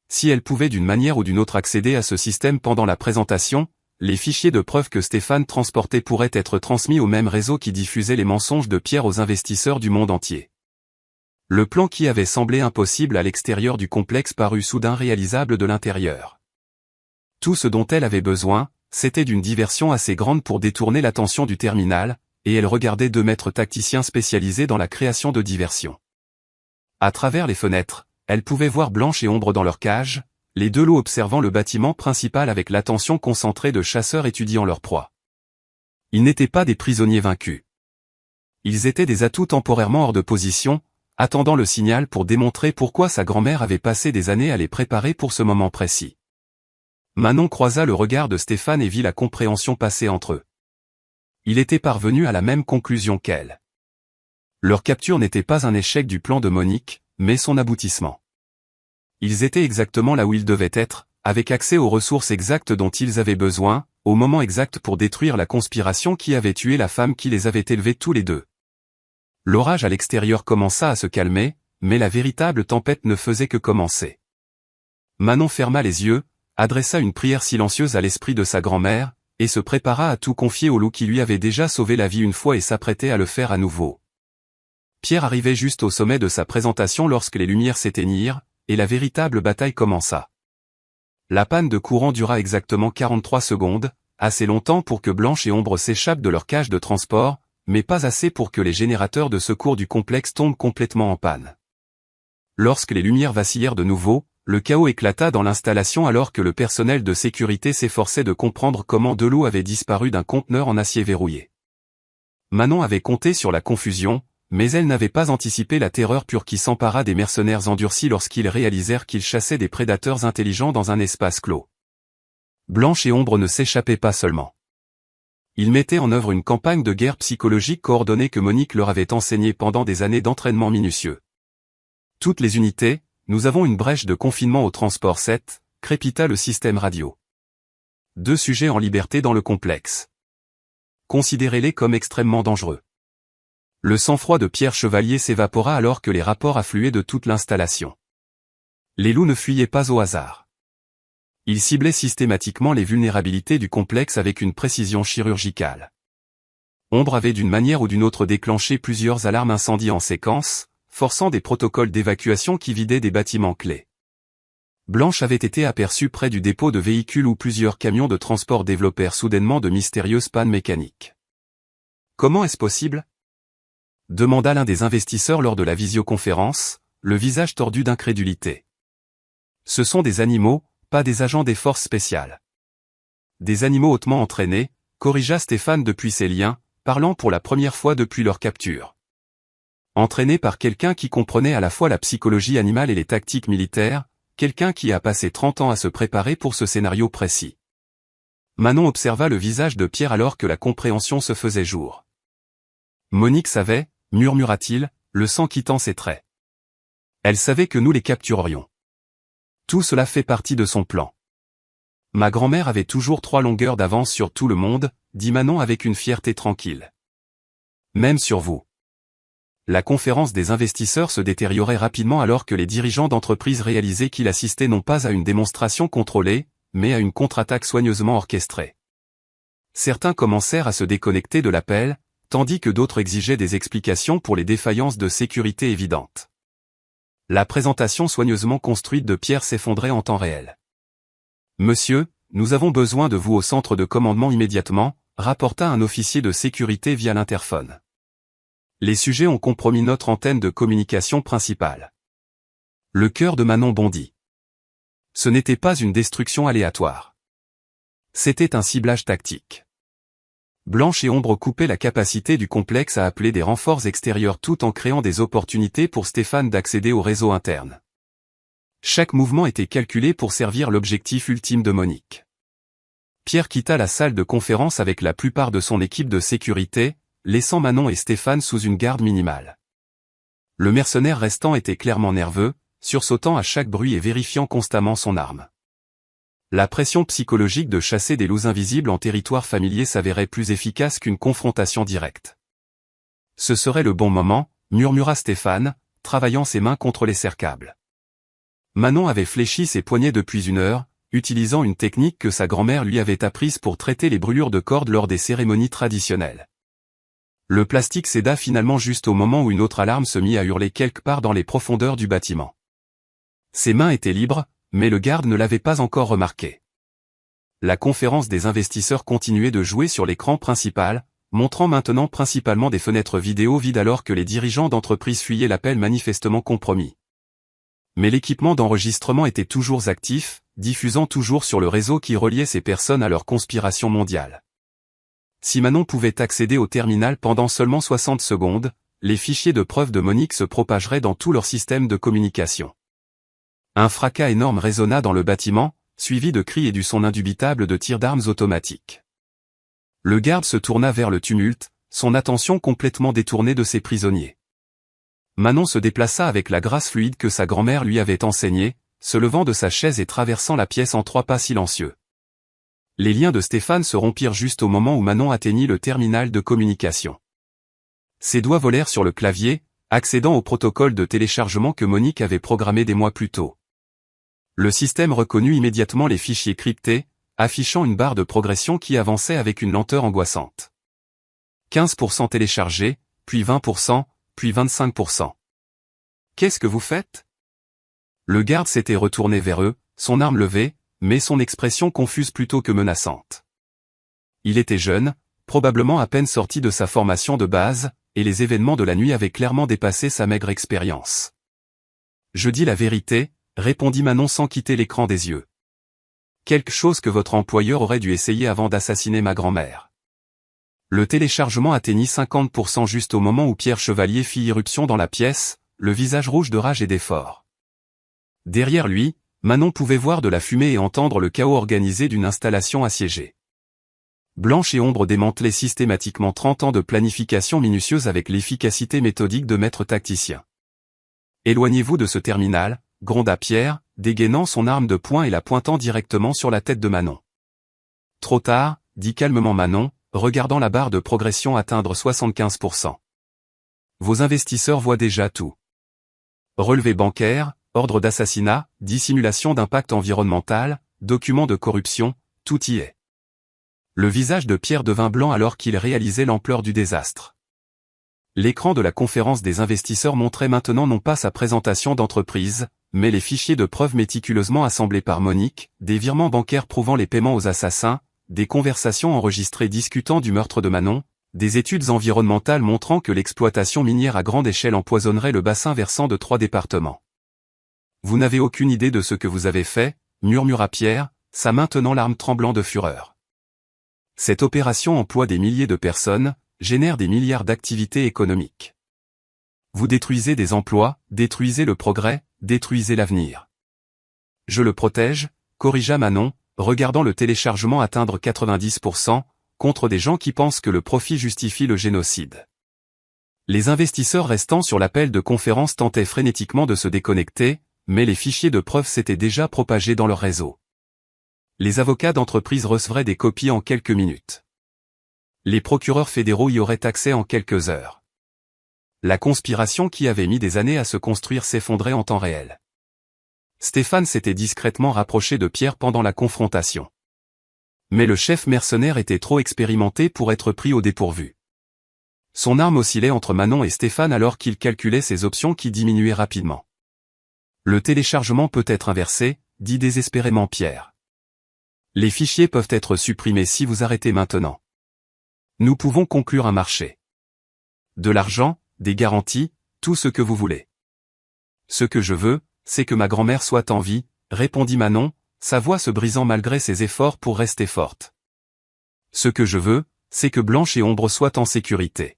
Si elle pouvait d'une manière ou d'une autre accéder à ce système pendant la présentation, les fichiers de preuves que Stéphane transportait pourraient être transmis au même réseau qui diffusait les mensonges de Pierre aux investisseurs du monde entier. Le plan qui avait semblé impossible à l'extérieur du complexe parut soudain réalisable de l'intérieur. Tout ce dont elle avait besoin, c'était d'une diversion assez grande pour détourner l'attention du terminal, et elle regardait 2 maîtres tacticiens spécialisés dans la création de diversions. À travers les fenêtres, elle pouvait voir Blanche et Ombre dans leur cage, les 2 loups observant le bâtiment principal avec l'attention concentrée de chasseurs étudiant leur proie. Ils n'étaient pas des prisonniers vaincus. Ils étaient des atouts temporairement hors de position, attendant le signal pour démontrer pourquoi sa grand-mère avait passé des années à les préparer pour ce moment précis. Manon croisa le regard de Stéphane et vit la compréhension passer entre eux. Il était parvenu à la même conclusion qu'elle. Leur capture n'était pas un échec du plan de Monique, mais son aboutissement. Ils étaient exactement là où ils devaient être, avec accès aux ressources exactes dont ils avaient besoin, au moment exact pour détruire la conspiration qui avait tué la femme qui les avait élevés tous les 2. L'orage à l'extérieur commença à se calmer, mais la véritable tempête ne faisait que commencer. Manon ferma les yeux, adressa une prière silencieuse à l'esprit de sa grand-mère, et se prépara à tout confier au loup qui lui avait déjà sauvé la vie une fois et s'apprêtait à le faire à nouveau. Pierre arrivait juste au sommet de sa présentation lorsque les lumières s'éteignirent, et la véritable bataille commença. La panne de courant dura exactement 43 secondes, assez longtemps pour que Blanche et Ombre s'échappent de leur cage de transport, mais pas assez pour que les générateurs de secours du complexe tombent complètement en panne. Lorsque les lumières vacillèrent de nouveau, le chaos éclata dans l'installation alors que le personnel de sécurité s'efforçait de comprendre comment de l'eau avait disparu d'un conteneur en acier verrouillé. Manon avait compté sur la confusion, mais elle n'avait pas anticipé la terreur pure qui s'empara des mercenaires endurcis lorsqu'ils réalisèrent qu'ils chassaient des prédateurs intelligents dans un espace clos. Blanche et Ombre ne s'échappaient pas seulement. Ils mettaient en œuvre une campagne de guerre psychologique coordonnée que Monique leur avait enseignée pendant des années d'entraînement minutieux. Toutes les unités, nous avons une brèche de confinement au transport 7, crépita le système radio. 2 sujets en liberté dans le complexe. Considérez-les comme extrêmement dangereux. Le sang-froid de Pierre Chevalier s'évapora alors que les rapports affluaient de toute l'installation. Les loups ne fuyaient pas au hasard. Ils ciblaient systématiquement les vulnérabilités du complexe avec une précision chirurgicale. Ombre avait d'une manière ou d'une autre déclenché plusieurs alarmes incendie en séquence, forçant des protocoles d'évacuation qui vidaient des bâtiments clés. Blanche avait été aperçue près du dépôt de véhicules où plusieurs camions de transport développèrent soudainement de mystérieuses pannes mécaniques. Comment est-ce possible ? Demanda l'un des investisseurs lors de la visioconférence, le visage tordu d'incrédulité. Ce sont des animaux, pas des agents des forces spéciales. Des animaux hautement entraînés, corrigea Stéphane depuis ses liens, parlant pour la première fois depuis leur capture. Entraînés par quelqu'un qui comprenait à la fois la psychologie animale et les tactiques militaires, quelqu'un qui a passé 30 ans à se préparer pour ce scénario précis. Manon observa le visage de Pierre alors que la compréhension se faisait jour. Monique savait, murmura-t-il, le sang quittant ses traits. Elle savait que nous les capturerions. Tout cela fait partie de son plan. Ma grand-mère avait toujours 3 longueurs d'avance sur tout le monde, dit Manon avec une fierté tranquille. Même sur vous. La conférence des investisseurs se détériorait rapidement alors que les dirigeants d'entreprise réalisaient qu'ils assistaient non pas à une démonstration contrôlée, mais à une contre-attaque soigneusement orchestrée. Certains commencèrent à se déconnecter de l'appel, tandis que d'autres exigeaient des explications pour les défaillances de sécurité évidentes. La présentation soigneusement construite de Pierre s'effondrait en temps réel. « Monsieur, nous avons besoin de vous au centre de commandement immédiatement », rapporta un officier de sécurité via l'interphone. Les sujets ont compromis notre antenne de communication principale. Le cœur de Manon bondit. Ce n'était pas une destruction aléatoire. C'était un ciblage tactique. Blanche et Ombre coupaient la capacité du complexe à appeler des renforts extérieurs tout en créant des opportunités pour Stéphane d'accéder au réseau interne. Chaque mouvement était calculé pour servir l'objectif ultime de Monique. Pierre quitta la salle de conférence avec la plupart de son équipe de sécurité, laissant Manon et Stéphane sous une garde minimale. Le mercenaire restant était clairement nerveux, sursautant à chaque bruit et vérifiant constamment son arme. La pression psychologique de chasser des loups invisibles en territoire familier s'avérait plus efficace qu'une confrontation directe. Ce serait le bon moment, murmura Stéphane, travaillant ses mains contre les serre-câbles. Manon avait fléchi ses poignets depuis une heure, utilisant une technique que sa grand-mère lui avait apprise pour traiter les brûlures de cordes lors des cérémonies traditionnelles. Le plastique céda finalement juste au moment où une autre alarme se mit à hurler quelque part dans les profondeurs du bâtiment. Ses mains étaient libres, mais le garde ne l'avait pas encore remarqué. La conférence des investisseurs continuait de jouer sur l'écran principal, montrant maintenant principalement des fenêtres vidéo vides alors que les dirigeants d'entreprise fuyaient l'appel manifestement compromis. Mais l'équipement d'enregistrement était toujours actif, diffusant toujours sur le réseau qui reliait ces personnes à leur conspiration mondiale. Si Manon pouvait accéder au terminal pendant seulement 60 secondes, les fichiers de preuve de Monique se propageraient dans tout leur système de communication. Un fracas énorme résonna dans le bâtiment, suivi de cris et du son indubitable de tirs d'armes automatiques. Le garde se tourna vers le tumulte, son attention complètement détournée de ses prisonniers. Manon se déplaça avec la grâce fluide que sa grand-mère lui avait enseignée, se levant de sa chaise et traversant la pièce en 3 pas silencieux. Les liens de Stéphane se rompirent juste au moment où Manon atteignit le terminal de communication. Ses doigts volèrent sur le clavier, accédant au protocole de téléchargement que Monique avait programmé des mois plus tôt. Le système reconnut immédiatement les fichiers cryptés, affichant une barre de progression qui avançait avec une lenteur angoissante. 15% téléchargé, puis 20%, puis 25%. Qu'est-ce que vous faites ? Le garde s'était retourné vers eux, son arme levée, mais son expression confuse plutôt que menaçante. Il était jeune, probablement à peine sorti de sa formation de base, et les événements de la nuit avaient clairement dépassé sa maigre expérience. Je dis la vérité, répondit Manon sans quitter l'écran des yeux. Quelque chose que votre employeur aurait dû essayer avant d'assassiner ma grand-mère. Le téléchargement atteignit 50% juste au moment où Pierre Chevalier fit irruption dans la pièce, le visage rouge de rage et d'effort. Derrière lui, Manon pouvait voir de la fumée et entendre le chaos organisé d'une installation assiégée. Blanche et Ombre démantelaient systématiquement 30 ans de planification minutieuse avec l'efficacité méthodique de maîtres tacticiens. Éloignez-vous de ce terminal, gronda Pierre, dégainant son arme de poing et la pointant directement sur la tête de Manon. Trop tard, dit calmement Manon, regardant la barre de progression atteindre 75%. Vos investisseurs voient déjà tout. Relevé bancaire, ordre d'assassinat, dissimulation d'impact environnemental, documents de corruption, tout y est. Le visage de Pierre devint blanc alors qu'il réalisait l'ampleur du désastre. L'écran de la conférence des investisseurs montrait maintenant non pas sa présentation d'entreprise, mais les fichiers de preuves méticuleusement assemblés par Monique, des virements bancaires prouvant les paiements aux assassins, des conversations enregistrées discutant du meurtre de Manon, des études environnementales montrant que l'exploitation minière à grande échelle empoisonnerait le bassin versant de 3 départements. Vous n'avez aucune idée de ce que vous avez fait, murmura Pierre, sa main tenant l'arme tremblant de fureur. Cette opération emploie des milliers de personnes, génère des milliards d'activités économiques. Vous détruisez des emplois, détruisez le progrès, détruisez l'avenir. Je le protège, corrigea Manon, regardant le téléchargement atteindre 90%, contre des gens qui pensent que le profit justifie le génocide. Les investisseurs restant sur l'appel de conférence tentaient frénétiquement de se déconnecter, mais les fichiers de preuves s'étaient déjà propagés dans leur réseau. Les avocats d'entreprise recevraient des copies en quelques minutes. Les procureurs fédéraux y auraient accès en quelques heures. La conspiration qui avait mis des années à se construire s'effondrait en temps réel. Stéphane s'était discrètement rapproché de Pierre pendant la confrontation. Mais le chef mercenaire était trop expérimenté pour être pris au dépourvu. Son arme oscillait entre Manon et Stéphane alors qu'il calculait ses options qui diminuaient rapidement. Le téléchargement peut être inversé, dit désespérément Pierre. Les fichiers peuvent être supprimés si vous arrêtez maintenant. Nous pouvons conclure un marché. De l'argent, des garanties, tout ce que vous voulez. Ce que je veux, c'est que ma grand-mère soit en vie, répondit Manon, sa voix se brisant malgré ses efforts pour rester forte. Ce que je veux, c'est que Blanche et Ombre soient en sécurité.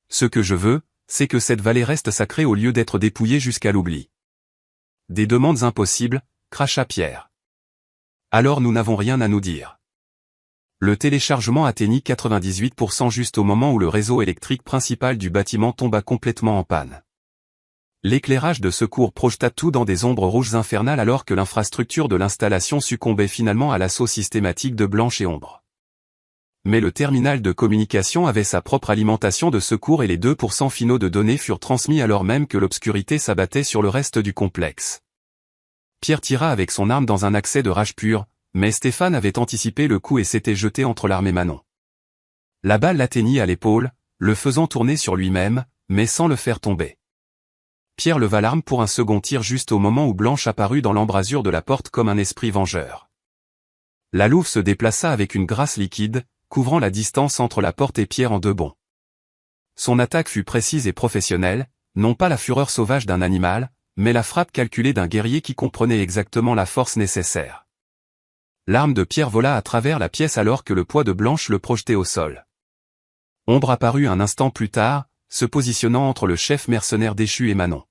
Ce que je veux, c'est que cette vallée reste sacrée au lieu d'être dépouillée jusqu'à l'oubli. Des demandes impossibles, cracha Pierre. Alors nous n'avons rien à nous dire. Le téléchargement atteignit 98% juste au moment où le réseau électrique principal du bâtiment tomba complètement en panne. L'éclairage de secours projeta tout dans des ombres rouges infernales alors que l'infrastructure de l'installation succombait finalement à l'assaut systématique de Blanche et Ombre. Mais le terminal de communication avait sa propre alimentation de secours et les 2% finaux de données furent transmis alors même que l'obscurité s'abattait sur le reste du complexe. Pierre tira avec son arme dans un accès de rage pure, mais Stéphane avait anticipé le coup et s'était jeté entre l'arme et Manon. La balle l'atteignit à l'épaule, le faisant tourner sur lui-même, mais sans le faire tomber. Pierre leva l'arme pour un second tir juste au moment où Blanche apparut dans l'embrasure de la porte comme un esprit vengeur. La louve se déplaça avec une grâce liquide, couvrant la distance entre la porte et Pierre en 2 bonds. Son attaque fut précise et professionnelle, non pas la fureur sauvage d'un animal, mais la frappe calculée d'un guerrier qui comprenait exactement la force nécessaire. L'arme de Pierre vola à travers la pièce alors que le poids de Blanche le projetait au sol. Ombre apparut un instant plus tard, se positionnant entre le chef mercenaire déchu et Manon.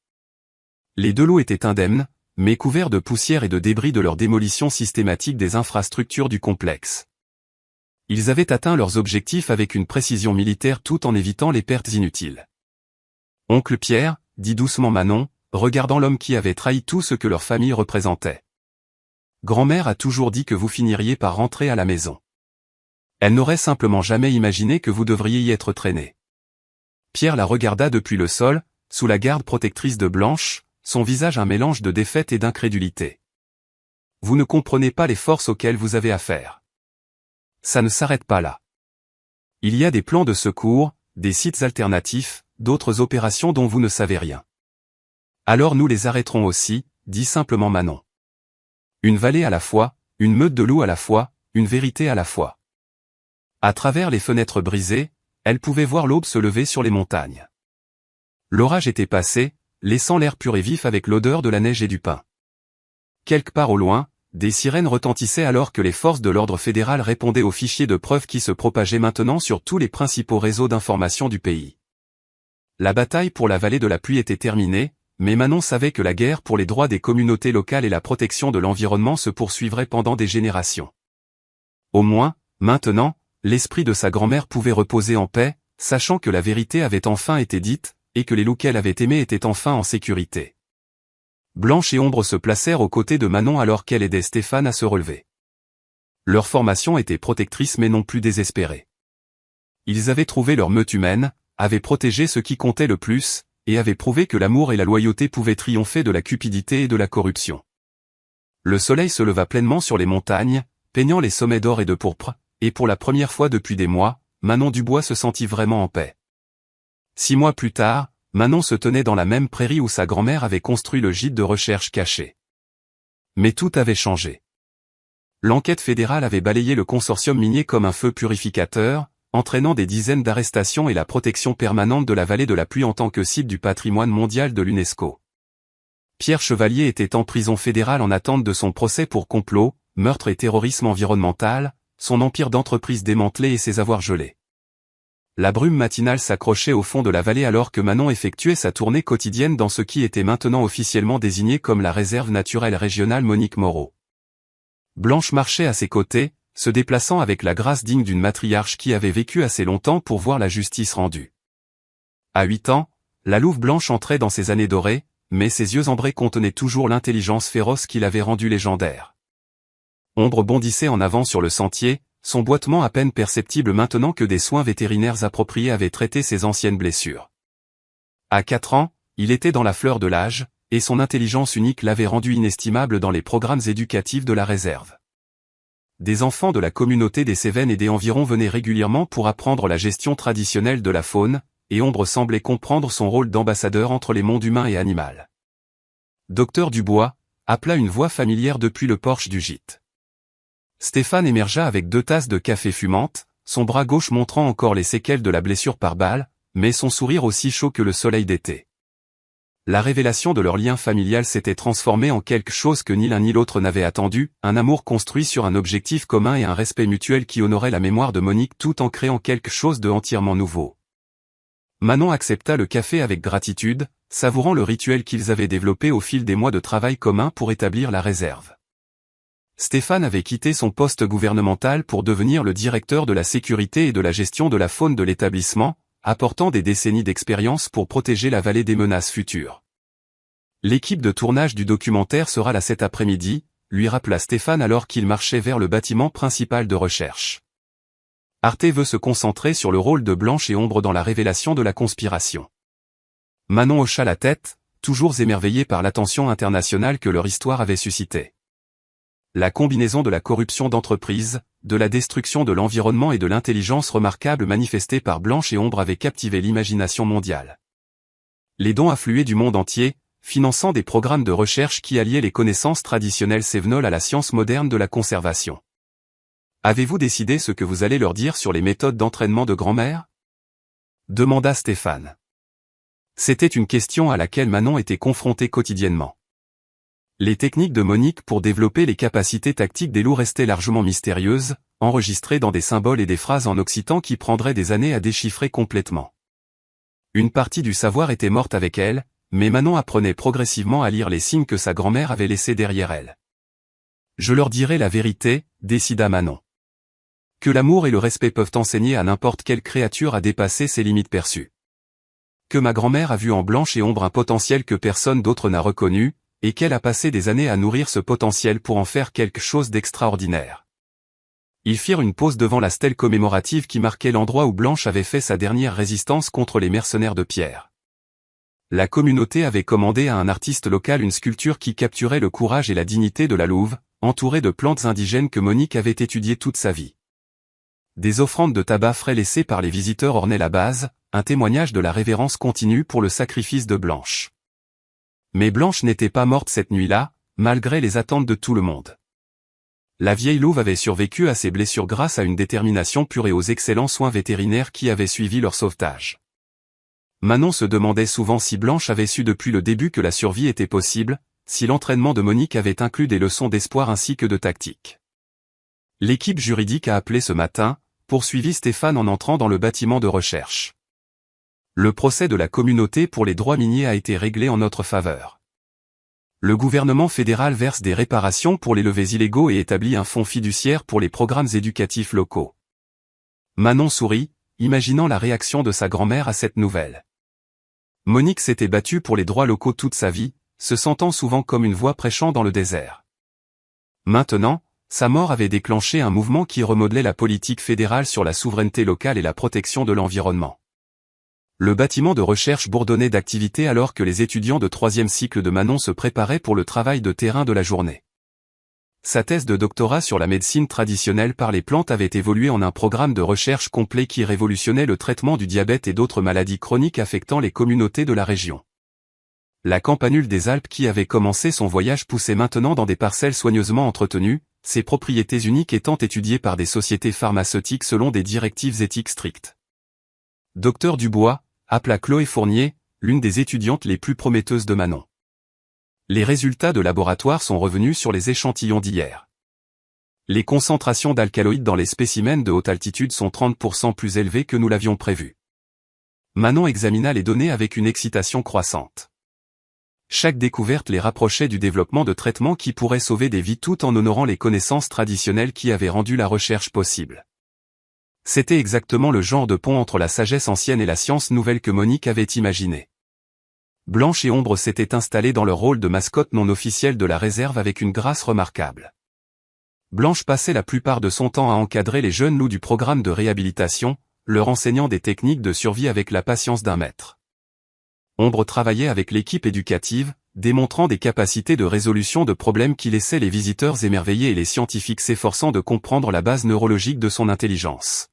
Les 2 loups étaient indemnes, mais couverts de poussière et de débris de leur démolition systématique des infrastructures du complexe. Ils avaient atteint leurs objectifs avec une précision militaire tout en évitant les pertes inutiles. « Oncle Pierre », dit doucement Manon, regardant l'homme qui avait trahi tout ce que leur famille représentait. « Grand-mère a toujours dit que vous finiriez par rentrer à la maison. Elle n'aurait simplement jamais imaginé que vous devriez y être traîné. » Pierre la regarda depuis le sol, sous la garde protectrice de Blanche, son visage un mélange de défaite et d'incrédulité. « Vous ne comprenez pas les forces auxquelles vous avez affaire. Ça ne s'arrête pas là. Il y a des plans de secours, des sites alternatifs, d'autres opérations dont vous ne savez rien. Alors nous les arrêterons aussi, dit simplement Manon. Une vallée à la fois, une meute de loups à la fois, une vérité à la fois. À travers les fenêtres brisées, elle pouvait voir l'aube se lever sur les montagnes. L'orage était passé, laissant l'air pur et vif avec l'odeur de la neige et du pain. Quelque part au loin, des sirènes retentissaient alors que les forces de l'ordre fédéral répondaient aux fichiers de preuves qui se propageaient maintenant sur tous les principaux réseaux d'information du pays. La bataille pour la vallée de la pluie était terminée, mais Manon savait que la guerre pour les droits des communautés locales et la protection de l'environnement se poursuivrait pendant des générations. Au moins, maintenant, l'esprit de sa grand-mère pouvait reposer en paix, sachant que la vérité avait enfin été dite, et que les loups qu'elle avait aimés étaient enfin en sécurité. Blanche et Ombre se placèrent aux côtés de Manon alors qu'elle aidait Stéphane à se relever. Leur formation était protectrice mais non plus désespérée. Ils avaient trouvé leur meute humaine, avaient protégé ce qui comptait le plus, et avaient prouvé que l'amour et la loyauté pouvaient triompher de la cupidité et de la corruption. Le soleil se leva pleinement sur les montagnes, peignant les sommets d'or et de pourpre, et pour la première fois depuis des mois, Manon Dubois se sentit vraiment en paix. 6 mois plus tard, Manon se tenait dans la même prairie où sa grand-mère avait construit le gîte de recherche caché. Mais tout avait changé. L'enquête fédérale avait balayé le consortium minier comme un feu purificateur, entraînant des dizaines d'arrestations et la protection permanente de la vallée de la pluie en tant que site du patrimoine mondial de l'UNESCO. Pierre Chevalier était en prison fédérale en attente de son procès pour complot, meurtre et terrorisme environnemental, son empire d'entreprise démantelé et ses avoirs gelés. La brume matinale s'accrochait au fond de la vallée alors que Manon effectuait sa tournée quotidienne dans ce qui était maintenant officiellement désigné comme la réserve naturelle régionale Monique Moreau. Blanche marchait à ses côtés, se déplaçant avec la grâce digne d'une matriarche qui avait vécu assez longtemps pour voir la justice rendue. À 8 ans, la louve blanche entrait dans ses années dorées, mais ses yeux ambrés contenaient toujours l'intelligence féroce qui l'avait rendue légendaire. Ombre bondissait en avant sur le sentier, son boitement à peine perceptible maintenant que des soins vétérinaires appropriés avaient traité ses anciennes blessures. À 4 ans, il était dans la fleur de l'âge, et son intelligence unique l'avait rendu inestimable dans les programmes éducatifs de la réserve. Des enfants de la communauté des Cévennes et des environs venaient régulièrement pour apprendre la gestion traditionnelle de la faune, et Ombre semblait comprendre son rôle d'ambassadeur entre les mondes humain et animal. Docteur Dubois, appela une voix familière depuis le porche du gîte. Stéphane émergea avec 2 tasses de café fumantes, son bras gauche montrant encore les séquelles de la blessure par balle, mais son sourire aussi chaud que le soleil d'été. La révélation de leur lien familial s'était transformée en quelque chose que ni l'un ni l'autre n'avait attendu, un amour construit sur un objectif commun et un respect mutuel qui honorait la mémoire de Monique tout en créant quelque chose de entièrement nouveau. Manon accepta le café avec gratitude, savourant le rituel qu'ils avaient développé au fil des mois de travail commun pour établir la réserve. Stéphane avait quitté son poste gouvernemental pour devenir le directeur de la sécurité et de la gestion de la faune de l'établissement, apportant des décennies d'expérience pour protéger la vallée des menaces futures. L'équipe de tournage du documentaire sera là cet après-midi, lui rappela Stéphane alors qu'il marchait vers le bâtiment principal de recherche. Arte veut se concentrer sur le rôle de Blanche et Ombre dans la révélation de la conspiration. Manon hocha la tête, toujours émerveillée par l'attention internationale que leur histoire avait suscitée. La combinaison de la corruption d'entreprise, de la destruction de l'environnement et de l'intelligence remarquable manifestée par Blanche et Ombre avait captivé l'imagination mondiale. Les dons affluaient du monde entier, finançant des programmes de recherche qui alliaient les connaissances traditionnelles cévenoles à la science moderne de la conservation. Avez-vous décidé ce que vous allez leur dire sur les méthodes d'entraînement de grand-mère ? Demanda Stéphane. C'était une question à laquelle Manon était confrontée quotidiennement. Les techniques de Monique pour développer les capacités tactiques des loups restaient largement mystérieuses, enregistrées dans des symboles et des phrases en occitan qui prendraient des années à déchiffrer complètement. Une partie du savoir était morte avec elle, mais Manon apprenait progressivement à lire les signes que sa grand-mère avait laissés derrière elle. Je leur dirai la vérité, décida Manon. Que l'amour et le respect peuvent enseigner à n'importe quelle créature à dépasser ses limites perçues. Que ma grand-mère a vu en Blanche et Ombre un potentiel que personne d'autre n'a reconnu, et qu'elle a passé des années à nourrir ce potentiel pour en faire quelque chose d'extraordinaire. Ils firent une pause devant la stèle commémorative qui marquait l'endroit où Blanche avait fait sa dernière résistance contre les mercenaires de pierre. La communauté avait commandé à un artiste local une sculpture qui capturait le courage et la dignité de la louve, entourée de plantes indigènes que Monique avait étudiées toute sa vie. Des offrandes de tabac frais laissées par les visiteurs ornaient la base, un témoignage de la révérence continue pour le sacrifice de Blanche. Mais Blanche n'était pas morte cette nuit-là, malgré les attentes de tout le monde. La vieille louve avait survécu à ses blessures grâce à une détermination pure et aux excellents soins vétérinaires qui avaient suivi leur sauvetage. Manon se demandait souvent si Blanche avait su depuis le début que la survie était possible, si l'entraînement de Monique avait inclus des leçons d'espoir ainsi que de tactique. L'équipe juridique a appelé ce matin, poursuivit Stéphane en entrant dans le bâtiment de recherche. Le procès de la communauté pour les droits miniers a été réglé en notre faveur. Le gouvernement fédéral verse des réparations pour les levées illégaux et établit un fonds fiduciaire pour les programmes éducatifs locaux. Manon sourit, imaginant la réaction de sa grand-mère à cette nouvelle. Monique s'était battue pour les droits locaux toute sa vie, se sentant souvent comme une voix prêchant dans le désert. Maintenant, sa mort avait déclenché un mouvement qui remodelait la politique fédérale sur la souveraineté locale et la protection de l'environnement. Le bâtiment de recherche bourdonnait d'activité alors que les étudiants de 3e cycle de Manon se préparaient pour le travail de terrain de la journée. Sa thèse de doctorat sur la médecine traditionnelle par les plantes avait évolué en un programme de recherche complet qui révolutionnait le traitement du diabète et d'autres maladies chroniques affectant les communautés de la région. La campanule des Alpes qui avait commencé son voyage poussait maintenant dans des parcelles soigneusement entretenues, ses propriétés uniques étant étudiées par des sociétés pharmaceutiques selon des directives éthiques strictes. Docteur Dubois, appela Chloé Fournier, l'une des étudiantes les plus prometteuses de Manon. Les résultats de laboratoire sont revenus sur les échantillons d'hier. Les concentrations d'alcaloïdes dans les spécimens de haute altitude sont 30% plus élevées que nous l'avions prévu. Manon examina les données avec une excitation croissante. Chaque découverte les rapprochait du développement de traitements qui pourraient sauver des vies tout en honorant les connaissances traditionnelles qui avaient rendu la recherche possible. C'était exactement le genre de pont entre la sagesse ancienne et la science nouvelle que Monique avait imaginé. Blanche et Ombre s'étaient installées dans leur rôle de mascotte non officielle de la réserve avec une grâce remarquable. Blanche passait la plupart de son temps à encadrer les jeunes loups du programme de réhabilitation, leur enseignant des techniques de survie avec la patience d'un maître. Ombre travaillait avec l'équipe éducative, démontrant des capacités de résolution de problèmes qui laissaient les visiteurs émerveillés et les scientifiques s'efforçant de comprendre la base neurologique de son intelligence.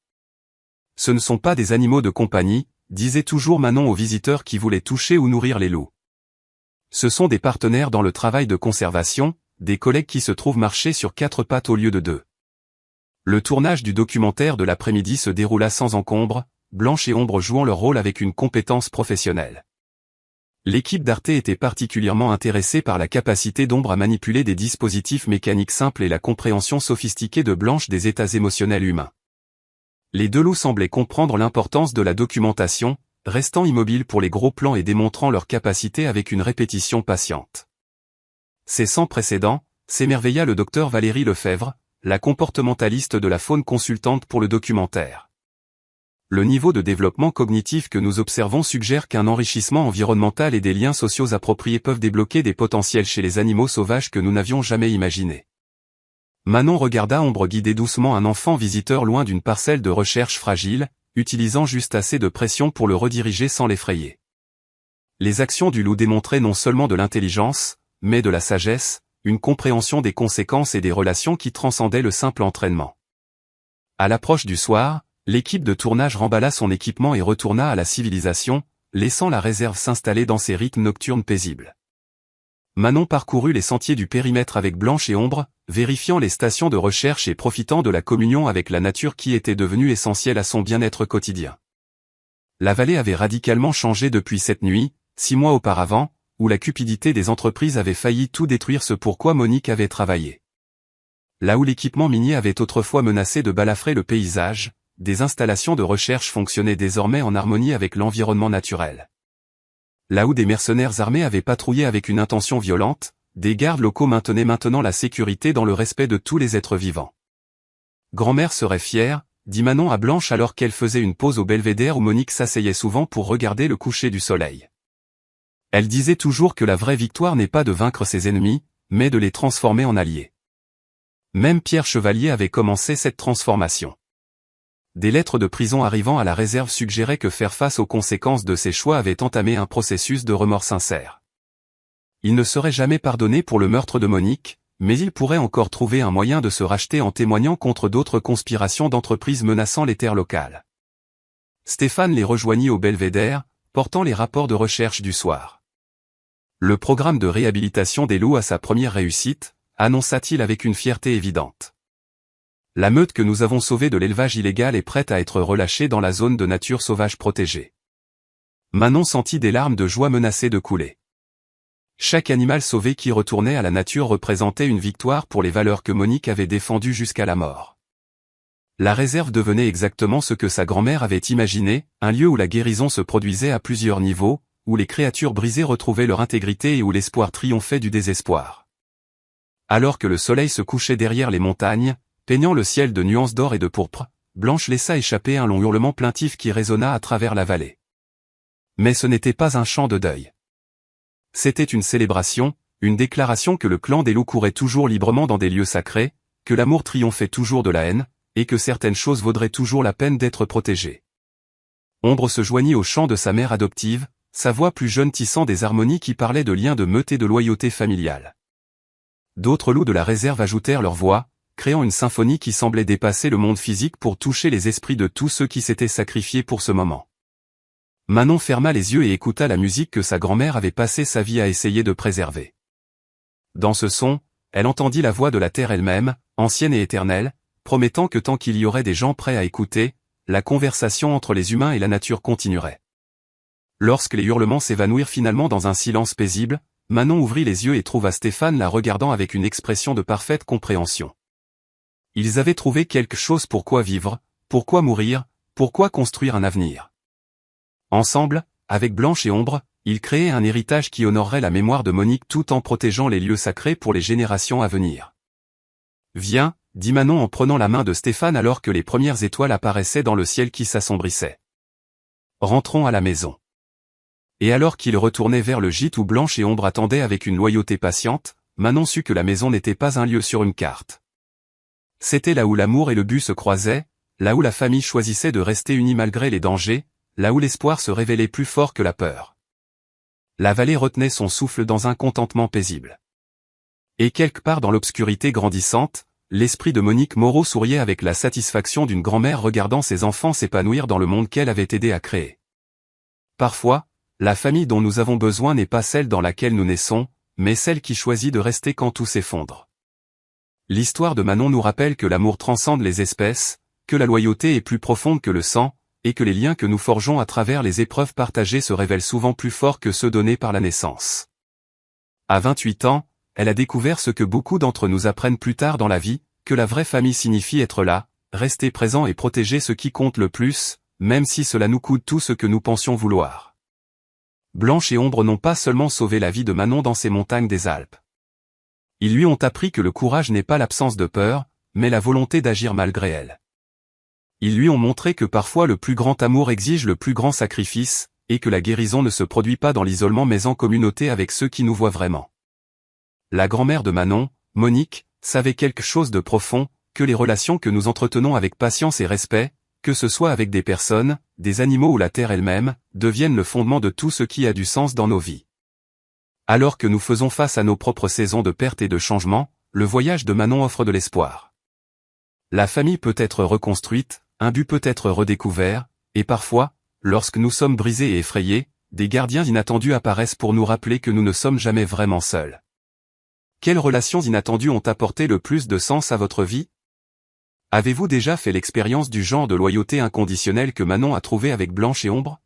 Ce ne sont pas des animaux de compagnie, disait toujours Manon aux visiteurs qui voulaient toucher ou nourrir les loups. Ce sont des partenaires dans le travail de conservation, des collègues qui se trouvent marcher sur 4 pattes au lieu de 2. Le tournage du documentaire de l'après-midi se déroula sans encombre, Blanche et Ombre jouant leur rôle avec une compétence professionnelle. L'équipe d'Arte était particulièrement intéressée par la capacité d'Ombre à manipuler des dispositifs mécaniques simples et la compréhension sophistiquée de Blanche des états émotionnels humains. Les deux loups semblaient comprendre l'importance de la documentation, restant immobiles pour les gros plans et démontrant leur capacité avec une répétition patiente. C'est sans précédent, s'émerveilla le docteur Valérie Lefebvre, la comportementaliste de la faune consultante pour le documentaire. Le niveau de développement cognitif que nous observons suggère qu'un enrichissement environnemental et des liens sociaux appropriés peuvent débloquer des potentiels chez les animaux sauvages que nous n'avions jamais imaginés. Manon regarda Ombre guider doucement un enfant visiteur loin d'une parcelle de recherche fragile, utilisant juste assez de pression pour le rediriger sans l'effrayer. Les actions du loup démontraient non seulement de l'intelligence, mais de la sagesse, une compréhension des conséquences et des relations qui transcendaient le simple entraînement. À l'approche du soir, l'équipe de tournage remballa son équipement et retourna à la civilisation, laissant la réserve s'installer dans ses rythmes nocturnes paisibles. Manon parcourut les sentiers du périmètre avec Blanche et Ombre, vérifiant les stations de recherche et profitant de la communion avec la nature qui était devenue essentielle à son bien-être quotidien. La vallée avait radicalement changé depuis cette nuit, 6 mois auparavant, où la cupidité des entreprises avait failli tout détruire, ce pourquoi Monique avait travaillé. Là où l'équipement minier avait autrefois menacé de balafrer le paysage, des installations de recherche fonctionnaient désormais en harmonie avec l'environnement naturel. Là où des mercenaires armés avaient patrouillé avec une intention violente, des gardes locaux maintenaient maintenant la sécurité dans le respect de tous les êtres vivants. Grand-mère serait fière, dit Manon à Blanche alors qu'elle faisait une pause au belvédère où Monique s'asseyait souvent pour regarder le coucher du soleil. Elle disait toujours que la vraie victoire n'est pas de vaincre ses ennemis, mais de les transformer en alliés. Même Pierre Chevalier avait commencé cette transformation. Des lettres de prison arrivant à la réserve suggéraient que faire face aux conséquences de ses choix avait entamé un processus de remords sincère. Il ne serait jamais pardonné pour le meurtre de Monique, mais il pourrait encore trouver un moyen de se racheter en témoignant contre d'autres conspirations d'entreprises menaçant les terres locales. Stéphane les rejoignit au belvédère, portant les rapports de recherche du soir. Le programme de réhabilitation des loups a sa première réussite, annonça-t-il avec une fierté évidente. La meute que nous avons sauvée de l'élevage illégal est prête à être relâchée dans la zone de nature sauvage protégée. Manon sentit des larmes de joie menacer de couler. Chaque animal sauvé qui retournait à la nature représentait une victoire pour les valeurs que Monique avait défendues jusqu'à la mort. La réserve devenait exactement ce que sa grand-mère avait imaginé, un lieu où la guérison se produisait à plusieurs niveaux, où les créatures brisées retrouvaient leur intégrité et où l'espoir triomphait du désespoir. Alors que le soleil se couchait derrière les montagnes, peignant le ciel de nuances d'or et de pourpre, Blanche laissa échapper un long hurlement plaintif qui résonna à travers la vallée. Mais ce n'était pas un chant de deuil. C'était une célébration, une déclaration que le clan des loups courait toujours librement dans des lieux sacrés, que l'amour triomphait toujours de la haine, et que certaines choses vaudraient toujours la peine d'être protégées. Ombre se joignit au chant de sa mère adoptive, sa voix plus jeune tissant des harmonies qui parlaient de liens de meute et de loyauté familiale. D'autres loups de la réserve ajoutèrent leur voix, créant une symphonie qui semblait dépasser le monde physique pour toucher les esprits de tous ceux qui s'étaient sacrifiés pour ce moment. Manon ferma les yeux et écouta la musique que sa grand-mère avait passé sa vie à essayer de préserver. Dans ce son, elle entendit la voix de la terre elle-même, ancienne et éternelle, promettant que tant qu'il y aurait des gens prêts à écouter, la conversation entre les humains et la nature continuerait. Lorsque les hurlements s'évanouirent finalement dans un silence paisible, Manon ouvrit les yeux et trouva Stéphane la regardant avec une expression de parfaite compréhension. Ils avaient trouvé quelque chose pourquoi vivre, pourquoi mourir, pourquoi construire un avenir. Ensemble, avec Blanche et Ombre, ils créaient un héritage qui honorerait la mémoire de Monique tout en protégeant les lieux sacrés pour les générations à venir. « Viens », dit Manon en prenant la main de Stéphane alors que les premières étoiles apparaissaient dans le ciel qui s'assombrissait. « Rentrons à la maison. » Et alors qu'ils retournaient vers le gîte où Blanche et Ombre attendaient avec une loyauté patiente, Manon sut que la maison n'était pas un lieu sur une carte. C'était là où l'amour et le but se croisaient, là où la famille choisissait de rester unie malgré les dangers, là où l'espoir se révélait plus fort que la peur. La vallée retenait son souffle dans un contentement paisible. Et quelque part dans l'obscurité grandissante, l'esprit de Monique Moreau souriait avec la satisfaction d'une grand-mère regardant ses enfants s'épanouir dans le monde qu'elle avait aidé à créer. Parfois, la famille dont nous avons besoin n'est pas celle dans laquelle nous naissons, mais celle qui choisit de rester quand tout s'effondre. L'histoire de Manon nous rappelle que l'amour transcende les espèces, que la loyauté est plus profonde que le sang, et que les liens que nous forgeons à travers les épreuves partagées se révèlent souvent plus forts que ceux donnés par la naissance. À 28 ans, elle a découvert ce que beaucoup d'entre nous apprennent plus tard dans la vie, que la vraie famille signifie être là, rester présent et protéger ce qui compte le plus, même si cela nous coûte tout ce que nous pensions vouloir. Blanche et Ombre n'ont pas seulement sauvé la vie de Manon dans ces montagnes des Alpes. Ils lui ont appris que le courage n'est pas l'absence de peur, mais la volonté d'agir malgré elle. Ils lui ont montré que parfois le plus grand amour exige le plus grand sacrifice, et que la guérison ne se produit pas dans l'isolement mais en communauté avec ceux qui nous voient vraiment. La grand-mère de Manon, Monique, savait quelque chose de profond, que les relations que nous entretenons avec patience et respect, que ce soit avec des personnes, des animaux ou la terre elle-même, deviennent le fondement de tout ce qui a du sens dans nos vies. Alors que nous faisons face à nos propres saisons de perte et de changement, le voyage de Manon offre de l'espoir. La famille peut être reconstruite, un but peut être redécouvert, et parfois, lorsque nous sommes brisés et effrayés, des gardiens inattendus apparaissent pour nous rappeler que nous ne sommes jamais vraiment seuls. Quelles relations inattendues ont apporté le plus de sens à votre vie? Avez-vous déjà fait l'expérience du genre de loyauté inconditionnelle que Manon a trouvé avec Blanche et Ombre?